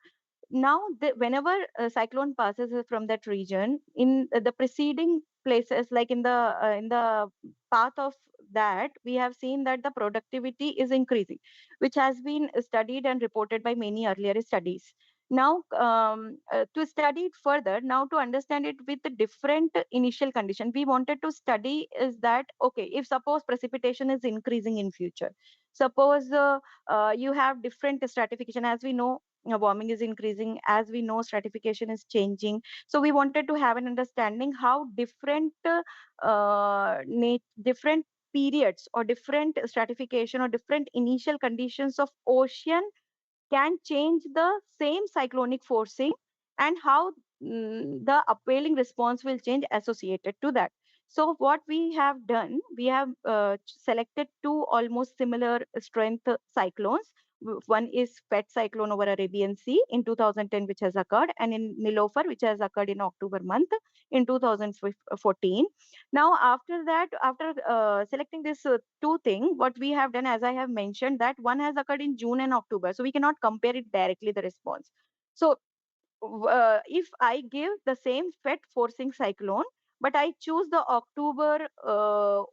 Now whenever a cyclone passes from that region, in the preceding places, like in the path of that, we have seen that the productivity is increasing, which has been studied and reported by many earlier studies. Now to study it further, now to understand it with the different initial condition, we wanted to study is that, okay, if suppose precipitation is increasing in future, suppose you have different stratification. As we know, warming is increasing, as we know stratification is changing. So we wanted to have an understanding how different periods or different stratification or different initial conditions of ocean can change the same cyclonic forcing, and how the upwelling response will change associated to that. So what we have done, we have selected two almost similar strength cyclones. One is Fed cyclone over Arabian Sea in 2010, which has occurred, and in Nilofer, which has occurred in October month in 2014. Now, after that, after selecting this two thing, what we have done, as I have mentioned, that one has occurred in June and October, so we cannot compare it directly the response. So if I give the same FET forcing cyclone, but I choose the October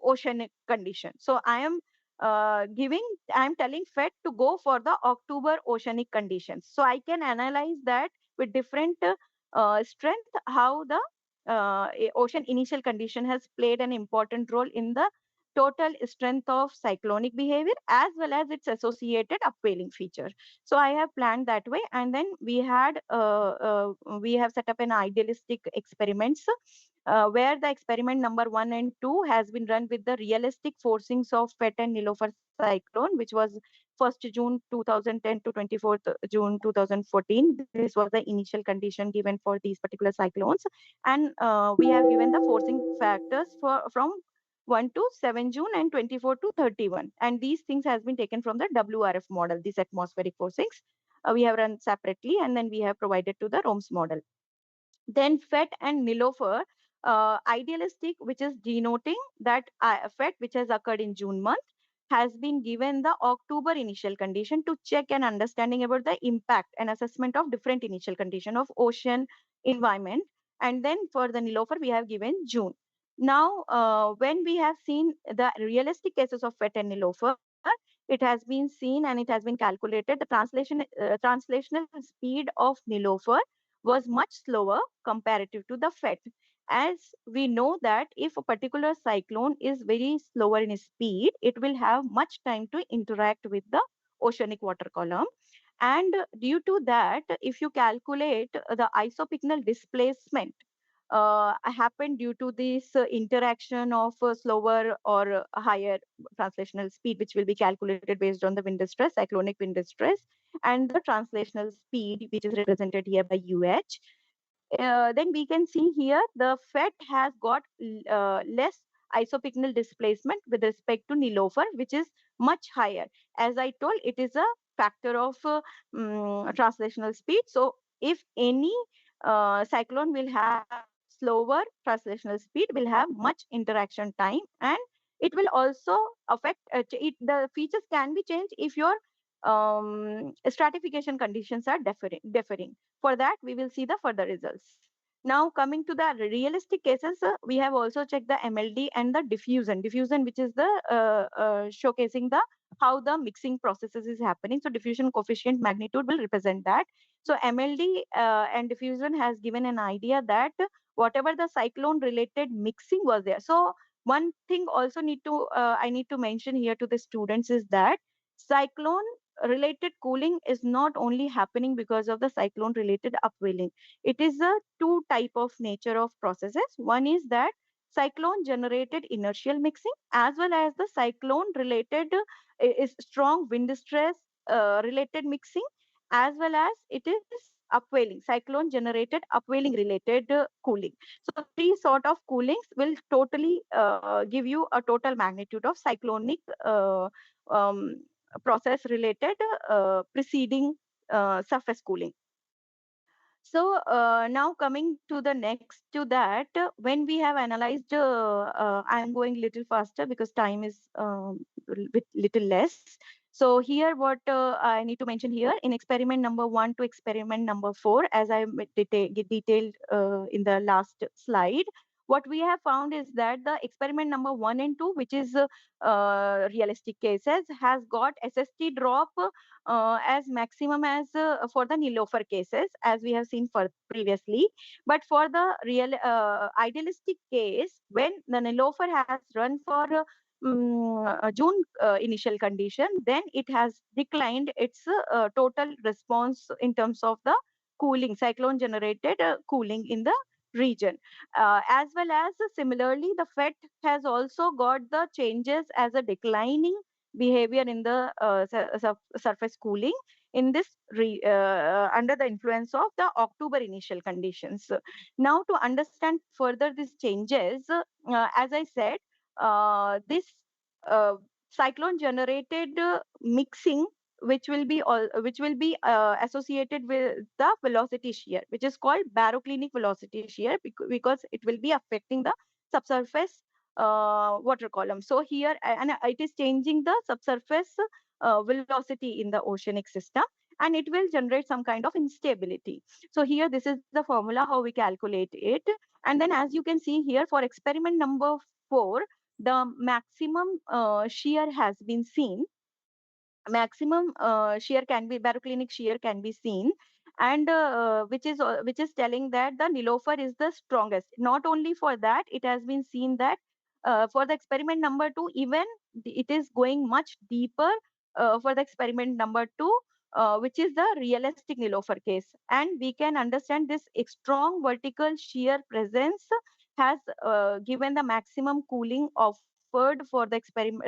oceanic condition. So I am telling FET to go for the October oceanic conditions. So I can analyze that with different strength, how the ocean initial condition has played an important role in the total strength of cyclonic behavior as well as its associated upwelling feature. So I have planned that way, and then we have set up an idealistic experiments where the experiment number 1 and 2 has been run with the realistic forcings of Fet and Nilofer cyclone, which was 1st June 2010 to 24th June 2014. This was the initial condition given for these particular cyclones, and we have given the forcing factors for from 1 to 7 June and 24 to 31. And these things has been taken from the WRF model, these atmospheric forcings. We have run separately, and then we have provided to the ROMS model. Then FET and Nilofer, idealistic, which is denoting that FET, which has occurred in June month, has been given the October initial condition to check an understanding about the impact and assessment of different initial condition of ocean environment. And then for the Nilofer, we have given June. Now, when we have seen the realistic cases of FET and Nilofer, it has been seen and it has been calculated. The translational speed of Nilofer was much slower comparative to the FET. As we know that if a particular cyclone is very slower in speed, it will have much time to interact with the oceanic water column. And due to that, if you calculate the isopycnal displacement happen due to this interaction of slower or higher translational speed, which will be calculated based on the wind distress, cyclonic wind distress, and the translational speed, which is represented here by UH. Then we can see here the FET has got less isopycnal displacement with respect to Nilofer, which is much higher. As I told, it is a factor of translational speed. So if any cyclone will have slower translational speed, will have much interaction time, and it will also affect the features can be changed if your stratification conditions are differing. For that, we will see the further results. Now, coming to the realistic cases, we have also checked the MLD and the diffusion. Diffusion, which is the showcasing the how the mixing processes is happening. So, diffusion coefficient magnitude will represent that. So, MLD and diffusion has given an idea that whatever the cyclone related mixing was there. So, one thing also I need to mention here to the students is that cyclone related cooling is not only happening because of the cyclone related upwelling. It is a two type of nature of processes. One is that cyclone generated inertial mixing as well as the cyclone related is strong wind stress related mixing, as well as it is upwelling, cyclone generated upwelling related cooling. So three sort of coolings will totally give you a total magnitude of cyclonic um, process related preceding surface cooling. So now coming to the next to that, when we have analyzed, I am going little faster because time is little less. So here what I need to mention here in experiment number 1 to experiment number 4, as I detailed in the last slide, what we have found is that the experiment number 1 and 2, which is realistic cases, has got SST drop as maximum as for the Nilofer cases, as we have seen for previously. But for the real idealistic case, when the Nilofer has run for June initial condition, then it has declined its total response in terms of the cooling, cyclone generated cooling in the region. As well as similarly, the FET has also got the changes as a declining behavior in the surface cooling in this under the influence of the October initial conditions. Now, to understand further these changes, as I said, this uh, cyclone generated mixing, which will be associated with the velocity shear, which is called baroclinic velocity shear, because it will be affecting the subsurface water column. So here, and it is changing the subsurface velocity in the oceanic system, and it will generate some kind of instability. So here, this is the formula how we calculate it. And then as you can see here, for experiment number 4, the maximum shear has been seen. Maximum shear can be baroclinic shear can be seen, and which is telling that the Nilofer is the strongest. Not only for that, it has been seen that for the experiment number 2, even it is going much deeper for the experiment number 2, which is the realistic Nilofer case. And we can understand this strong vertical shear presence has given the maximum cooling offered for the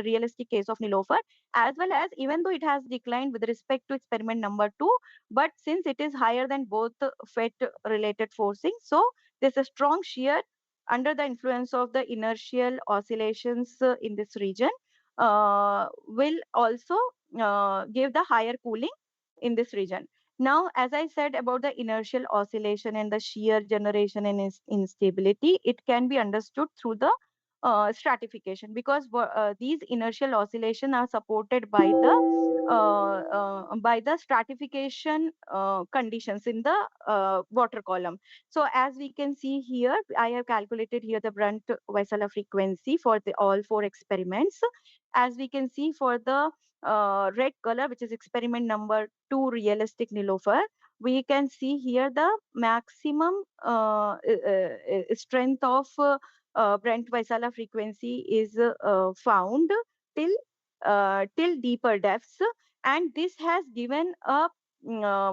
realistic case of Nilofer, as well as even though it has declined with respect to experiment number 2, but since it is higher than both FET related forcing, so there's a strong shear under the influence of the inertial oscillations in this region will also give the higher cooling in this region. Now, as I said about the inertial oscillation and the shear generation and instability, it can be understood through the stratification, because these inertial oscillation are supported by the stratification conditions in the water column. So as we can see here, I have calculated here the Brunt-Väisälä frequency for the all 4 experiments. As we can see for the red color, which is experiment number 2, realistic Nilofer, we can see here the maximum strength of Brunt-Väisälä frequency is found till till deeper depths, and this has given a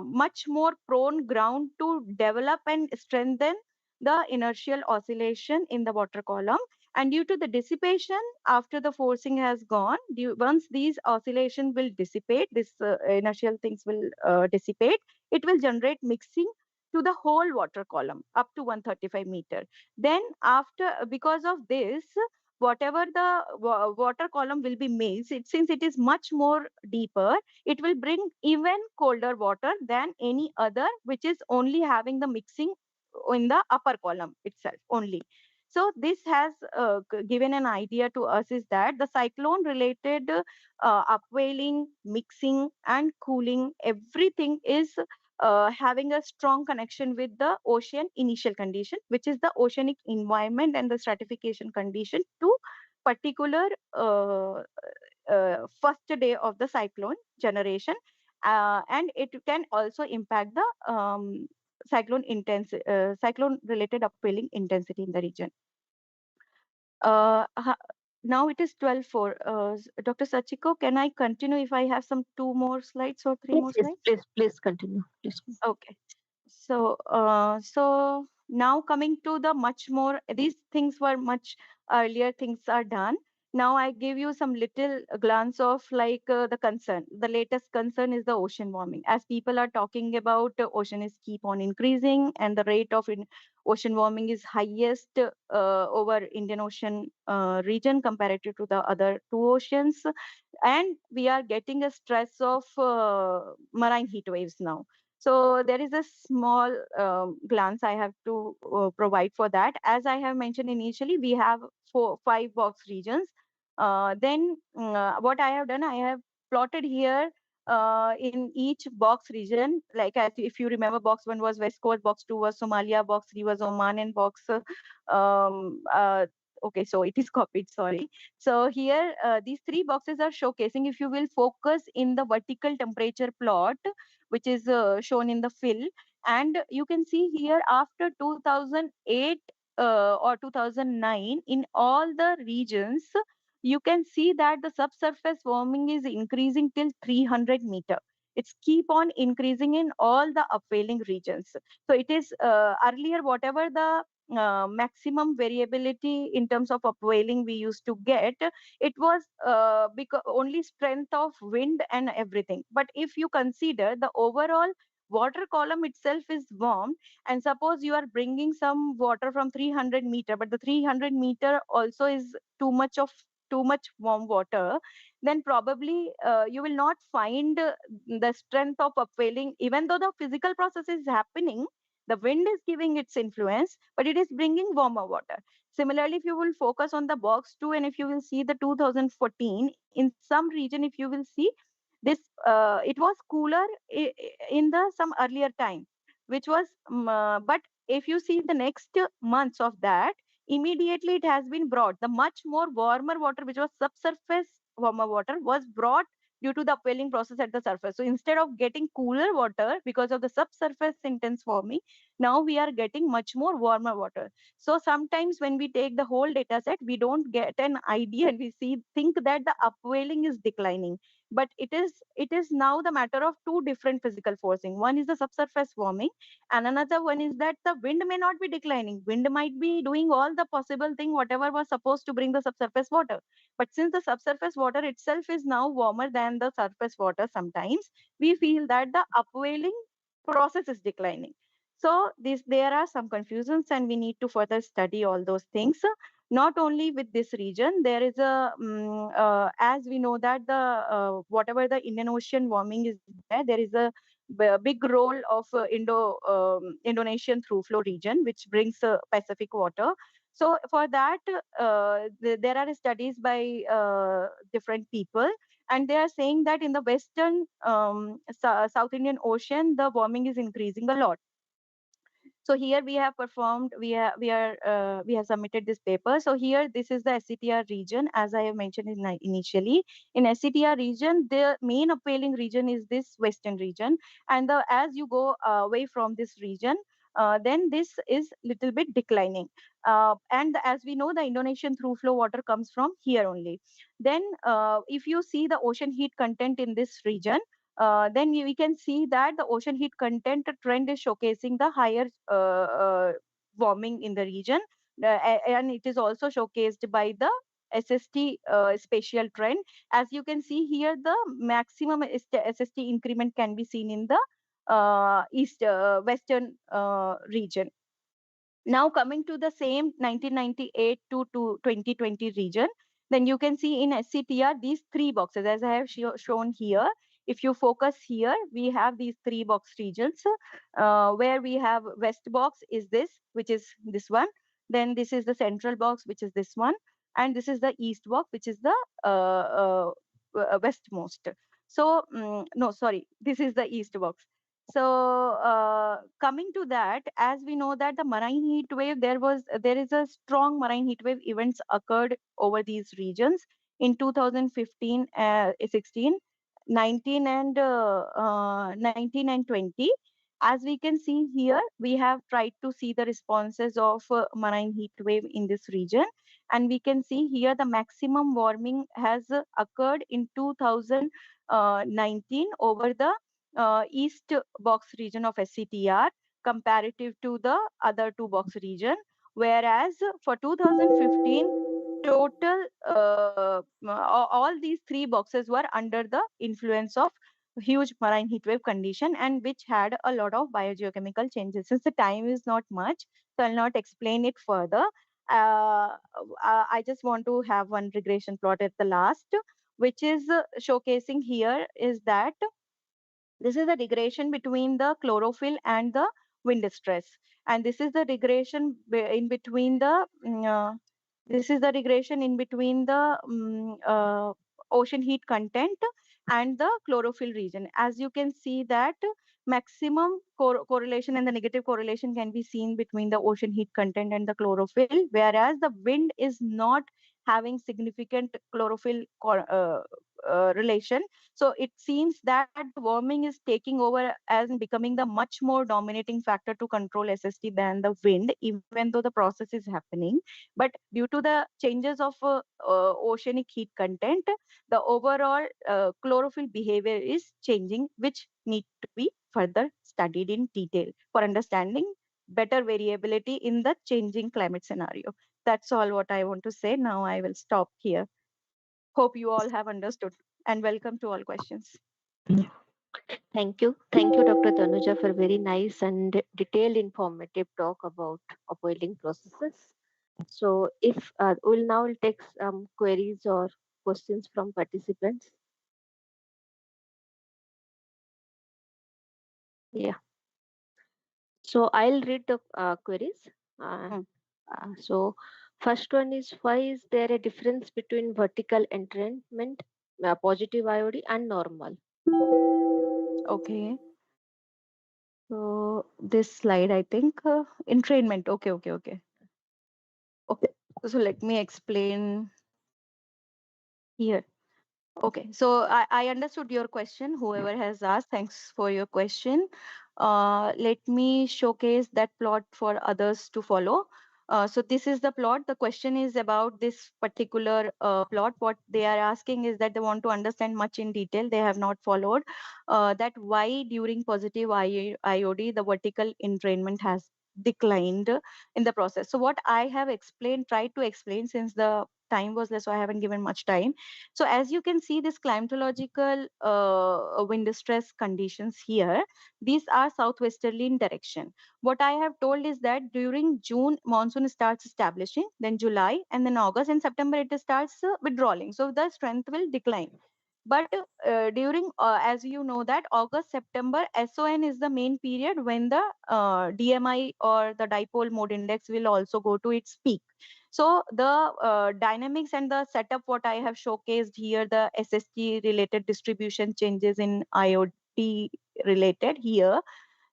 much more prone ground to develop and strengthen the inertial oscillation in the water column. And due to the dissipation after the forcing has gone, once these oscillation will dissipate, this inertial things will dissipate, it will generate mixing to the whole water column up to 135 meter. Then after, because of this, whatever the water column will be mixed, since it is much more deeper, it will bring even colder water than any other, which is only having the mixing in the upper column itself only. So this has given an idea to us is that the cyclone related upwelling, mixing and cooling, everything is having a strong connection with the ocean initial condition, which is the oceanic environment and the stratification condition to particular first day of the cyclone generation. And it can also impact the cyclone related upwelling intensity in the region. Now it is 12:04. Dr. Sachiko, can I continue if I have some 2 more slides or 3 Yes, more yes, slides? please continue. Please. Okay. So, Now coming to the much more, these things were much earlier, things are done. Now I give you some little glance of like the concern. The latest concern is the ocean warming. As people are talking about, ocean is keep on increasing, and the rate of ocean warming is highest over Indian Ocean region comparative to the other two oceans, and we are getting a stress of marine heat waves now. So there is a small glance I have to provide for that. As I have mentioned initially, we have five box regions. What I have done, I have plotted here in each box region, like as if you remember, box one was West Coast, box two was Somalia, box three was Oman, and box okay, so it is copied, sorry. So here, these three boxes are showcasing, if you will focus in the vertical temperature plot, which is shown in the fill. And you can see here after 2008 or 2009, in all the regions, you can see that the subsurface warming is increasing till 300 meter. It's keep on increasing in all the upwelling regions. So it is earlier, whatever the maximum variability in terms of upwelling we used to get, it was because only strength of wind and everything. But if you consider the overall water column itself is warm, and suppose you are bringing some water from 300 meter, but the 300 meter also is too much warm water, then probably you will not find the strength of upwelling, even though the physical process is happening. The wind is giving its influence, but it is bringing warmer water. Similarly, if you will focus on the box two, and if you will see the 2014, in some region, if you will see this, it was cooler in the some earlier time, which was, but if you see the next months of that, immediately it has been brought. The much more warmer water, which was subsurface warmer water, was brought due to the upwelling process at the surface. So instead of getting cooler water because of the subsurface intense warming, now we are getting much more warmer water. So sometimes when we take the whole data set, we don't get an idea, and we think that the upwelling is declining. But it is now the matter of two different physical forcing. One is the subsurface warming, and another one is that the wind may not be declining. Wind might be doing all the possible thing, whatever was supposed to bring the subsurface water. But since the subsurface water itself is now warmer than the surface water, sometimes we feel that the upwelling process is declining. So there are some confusions, and we need to further study all those things. Not only with this region, there is as we know that the whatever the Indian Ocean warming is there is a big role of Indonesian through flow region, which brings Pacific water. So for that, there are studies by different people, and they are saying that in the western South Indian Ocean, the warming is increasing a lot. So here we have performed, we have submitted this paper. So here, this is the SCTR region, as I have mentioned initially. In SCTR region, the main upwelling region is this western region, and as you go away from this region, then this is little bit declining. And as we know, the Indonesian through flow water comes from here only. Then if you see the ocean heat content in this region, then we can see that the ocean heat content trend is showcasing the higher warming in the region. And it is also showcased by the SST spatial trend. As you can see here, the maximum SST increment can be seen in the western region. Now coming to the same 1998 to 2020 region, then you can see in SCTR these three boxes as I have shown here. If you focus here, we have these three box regions where we have west box is this, which is this one. Then this is the central box, which is this one. And this is the east box, which is the westmost. So, no, sorry, this is the east box. So coming to that, as we know that the marine heat wave, there is a strong marine heat wave events occurred over these regions in 2015, 16, 19 and 19 and 20. As we can see here, we have tried to see the responses of marine heat wave in this region, and we can see here the maximum warming has occurred in 2019 over the east box region of SCTR. comparative to the other two box region. Whereas for 2015, total all these three boxes were under the influence of huge marine heat wave condition, and which had a lot of biogeochemical changes. Since the time is not much, so I'll not explain it further. I just want to have one regression plot at the last, which is showcasing here is that this is the regression between the chlorophyll and the wind stress. And this is the regression in between the this is the regression in between the ocean heat content and the chlorophyll region. As you can see that maximum correlation and the negative correlation can be seen between the ocean heat content and the chlorophyll, whereas the wind is not having significant chlorophyll relation. So it seems that warming is taking over and becoming the much more dominating factor to control SST than the wind, even though the process is happening. But due to the changes of oceanic heat content, the overall chlorophyll behavior is changing, which need to be further studied in detail for understanding better variability in the changing climate scenario. That's all what I want to say. Now I will stop here. Hope you all have understood, and welcome to all questions. Thank you, Dr. Tanuja, for very nice and detailed, informative talk about upwelling processes. So, if we'll now take some queries or questions from participants. Yeah. So, I'll read the queries. Uh, Hmm. so, first one is, why is there a difference between vertical entrainment, positive IOD, and normal? Okay. So this slide, I think, entrainment. Okay, okay, okay. Okay. So let me explain here. Okay, so I understood your question. Whoever has asked, thanks for your question. Let me showcase that plot for others to follow. So this is the plot. The question is about this particular plot. What they are asking is that they want to understand much in detail. They have not followed that why during positive IOD the vertical entrainment has declined in the process. So what I have explained, tried to explain, since the time was less, so I haven't given much time. So as you can see, this climatological wind stress conditions here, these are southwesterly in direction. What I have told is that during June, monsoon starts establishing, then July, and then August and September, it starts withdrawing. So the strength will decline. But during, as you know, that August, September, SON is the main period when the DMI or the dipole mode index will also go to its peak. So the dynamics and the setup, what I have showcased here, the SST related distribution changes in IoT related here.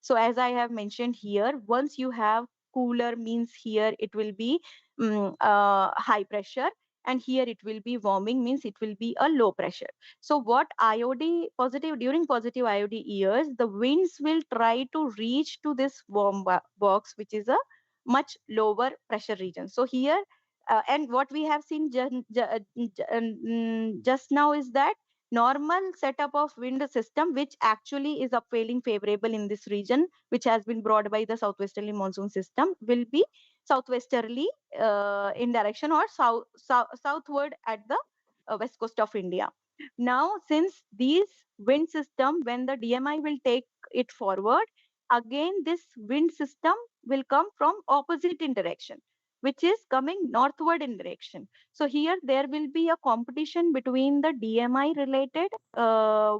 So as I have mentioned here, once you have cooler means here it will be high pressure, and here it will be warming means it will be a low pressure. So what IOD positive, during positive IOD years, the winds will try to reach to this warm box, which is a much lower pressure region. So here, and what we have seen just now is that normal setup of wind system, which actually is upwelling favorable in this region, which has been brought by the southwesterly monsoon system, will be southwesterly in direction, or southward at the west coast of India. Now, since these wind system, when the DMI will take it forward, again this wind system will come from opposite in direction, which is coming northward in direction. So here there will be a competition between the DMI related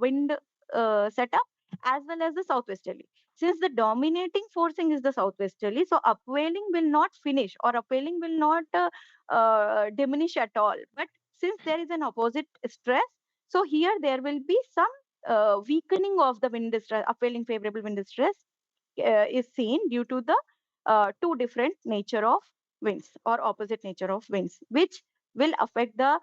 wind setup as well as the southwesterly. Since the dominating forcing is the southwesterly, so upwelling will not finish, or upwelling will not diminish at all. But since there is an opposite stress, so here there will be some weakening of the wind stress, upwelling favorable wind stress is seen due to the two different nature of winds or opposite nature of winds, which will affect the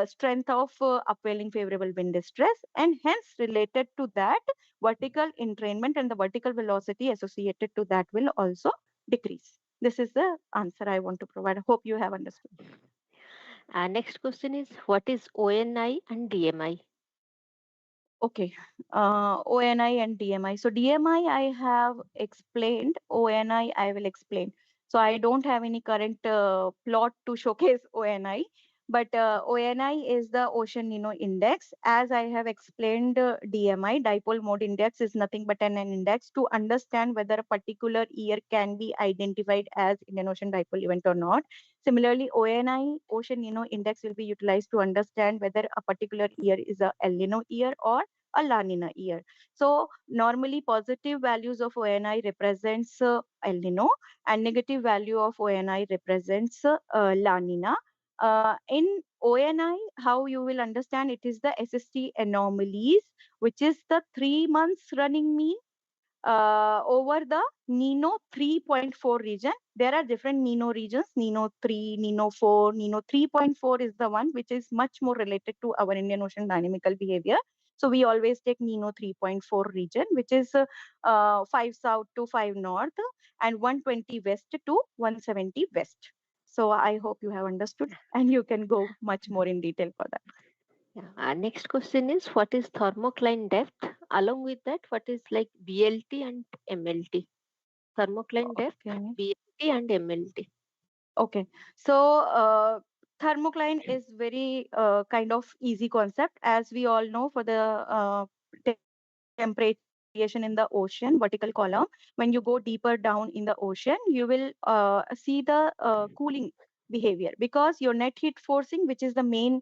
strength of upwelling favorable wind stress, and hence related to that, vertical entrainment and the vertical velocity associated to that will also decrease. This is the answer I want to provide. I hope you have understood. Next question is, what is ONI and DMI? Okay, ONI and DMI. So DMI I have explained, ONI I will explain. So I don't have any current plot to showcase ONI, but ONI is the Ocean Nino Index. As I have explained, DMI, Dipole Mode Index, is nothing but an index to understand whether a particular year can be identified as Indian Ocean Dipole event or not. Similarly, ONI, Ocean Nino Index, will be utilized to understand whether a particular year is a El Nino year or a La Nina year. So normally positive values of ONI represents El Nino, and negative value of ONI represents La Nina. In ONI, how you will understand, it is the SST anomalies, which is the 3 months running mean over the Nino 3.4 region. There are different Nino regions, Nino 3, Nino 4. Nino 3.4 is the one which is much more related to our Indian Ocean dynamical behavior. So we always take Nino 3.4 region, which is 5 south to 5 north and 120 west to 170 west. So I hope you have understood and you can go much more in detail for that. Yeah. Our next question is what is thermocline depth? Along with that, what is like BLT and MLT? Thermocline depth, Okay. BLT and MLT. Okay, so thermocline is very kind of easy concept. As we all know, for the temperature variation in the ocean, vertical column, when you go deeper down in the ocean, you will see the cooling behavior, because your net heat forcing, which is the main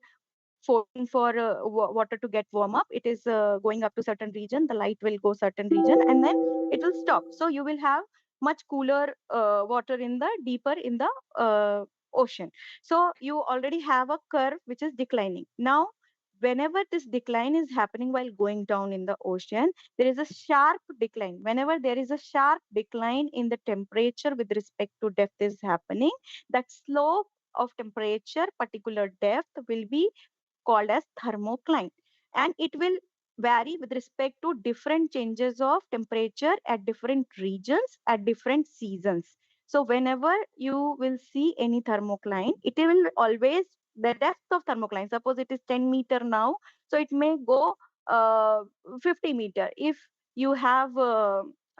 forcing for water to get warm up, it is going up to certain region, the light will go certain region and then it will stop. So you will have much cooler water in the deeper in the ocean. So you already have a curve which is declining. Now whenever this decline is happening while going down in the ocean, there is a sharp decline. Whenever there is a sharp decline in the temperature with respect to depth is happening, that slope of temperature particular depth will be called as thermocline, and it will vary with respect to different changes of temperature at different regions at different seasons. So whenever you will see any thermocline, it will always, the depth of thermocline, suppose it is 10-meter now, so it may go uh, 50-meter if you have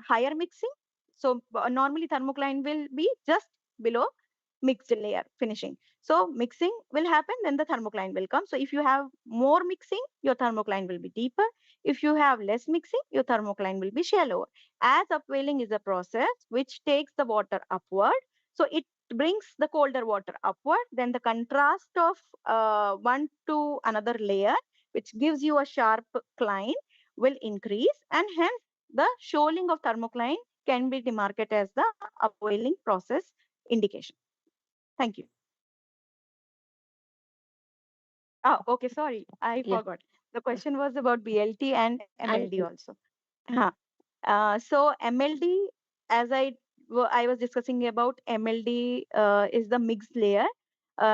higher mixing. So normally thermocline will be just below mixed layer finishing. So mixing will happen, then the thermocline will come. So if you have more mixing, your thermocline will be deeper. If you have less mixing, your thermocline will be shallower. As upwelling is a process which takes the water upward, so it brings the colder water upward, then the contrast of one to another layer, which gives you a sharp cline, will increase, and hence the shoaling of thermocline can be demarcated as the upwelling process indication. Thank you. Oh, okay, sorry, I Yeah. forgot. The question was about BLT and And MLD also. Huh. So MLD, as I was discussing about MLD, is the mixed layer.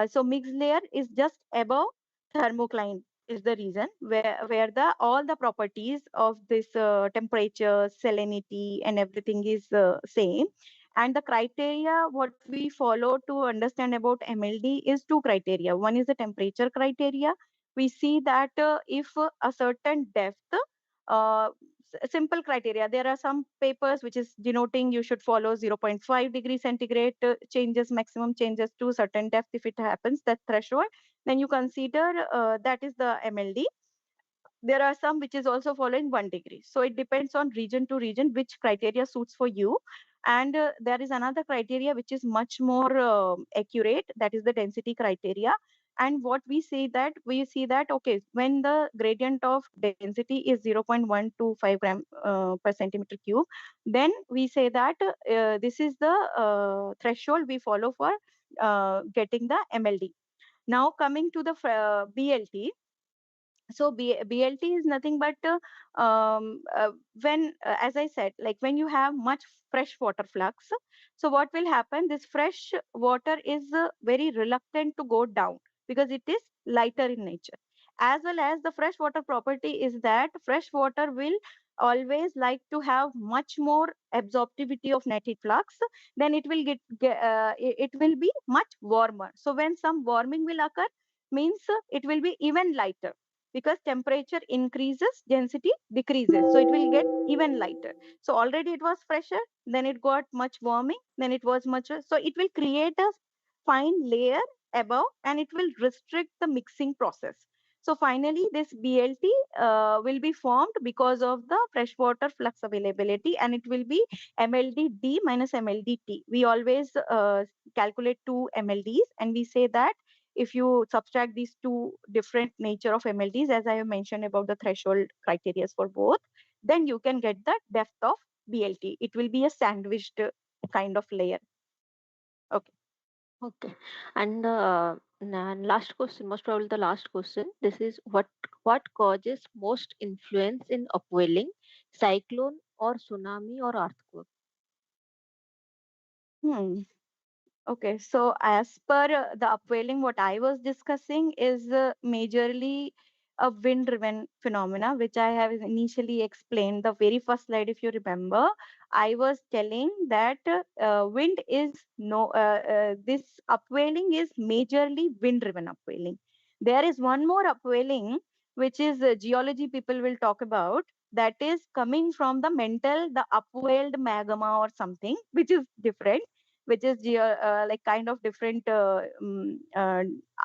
So mixed layer is just above thermocline is the reason where the all the properties of this temperature, salinity, and everything is same. And the criteria what we follow to understand about MLD is two criteria. One is the temperature criteria. We see that if a certain depth, simple criteria. There are some papers which is denoting you should follow 0.5 degree centigrade changes, maximum changes to certain depth. If it happens, that threshold, then you consider that is the MLD. There are some which is also following 1 degree. So it depends on region to region which criteria suits for you. And there is another criteria which is much more accurate, that is the density criteria. And what we see that, okay, when the gradient of density is 0.125 gram per centimeter cube, then we say that this is the threshold we follow for getting the MLD. Now coming to the BLT. So BLT is nothing but when, as I said, like when you have much fresh water flux, so what will happen? This fresh water is very reluctant to go down because it is lighter in nature. As well as the fresh water property is that fresh water will always like to have much more absorptivity of net heat flux, then it will it will be much warmer. So when some warming will occur, means it will be even lighter. because temperature increases, density decreases. So it will get even lighter. So already it was fresher, then it got much warming, then it was much, so it will create a fine layer above and it will restrict the mixing process. So finally, this BLT will be formed because of the freshwater flux availability, and it will be MLDD minus MLDT. We always calculate two MLDs, and we say that if you subtract these two different nature of MLDs, as I have mentioned about the threshold criteria for both, then you can get the depth of BLT. It will be a sandwiched kind of layer. Okay. Okay. And last question, most probably the last question. This is what causes most influence in upwelling, cyclone or tsunami or earthquake? Hmm. Okay, so as per the upwelling, what I was discussing is majorly a wind-driven phenomena, which I have initially explained. The very first slide, if you remember, I was telling that wind is this upwelling is majorly wind-driven upwelling. There is one more upwelling, which is geology people will talk about. That is coming from the mental, the upwelled magma or something, which is different, which is like kind of different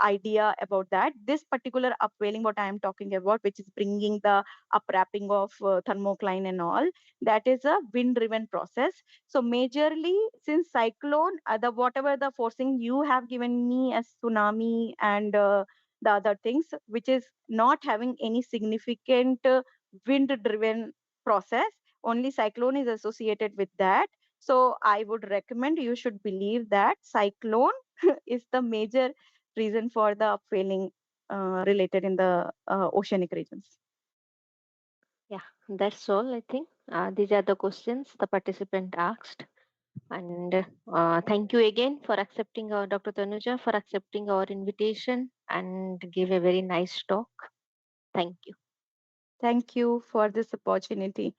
idea about that. This particular upwelling, what I am talking about, which is bringing the upwrapping of thermocline and all, that is a wind-driven process. So majorly, since cyclone, the whatever the forcing you have given me as tsunami and the other things, which is not having any significant wind-driven process, only cyclone is associated with that. So I would recommend you should believe that cyclone is the major reason for the upwelling related in the oceanic regions. Yeah, that's all I think. These are the questions the participant asked. And thank you again for accepting our Dr. Tanuja for accepting our invitation and give a very nice talk. Thank you. Thank you for this opportunity.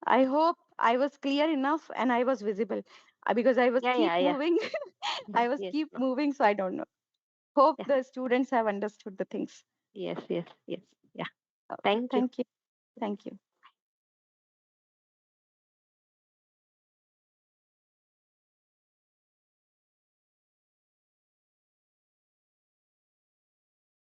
I hope I was clear enough and I was visible because I was Yeah, keep yeah, yeah. moving. I was Yes, keep yes, moving, so I don't know. Hope yeah, the students have understood the things. yes, yes, yes. Yeah. Okay, Thank you. thank you. Thank you.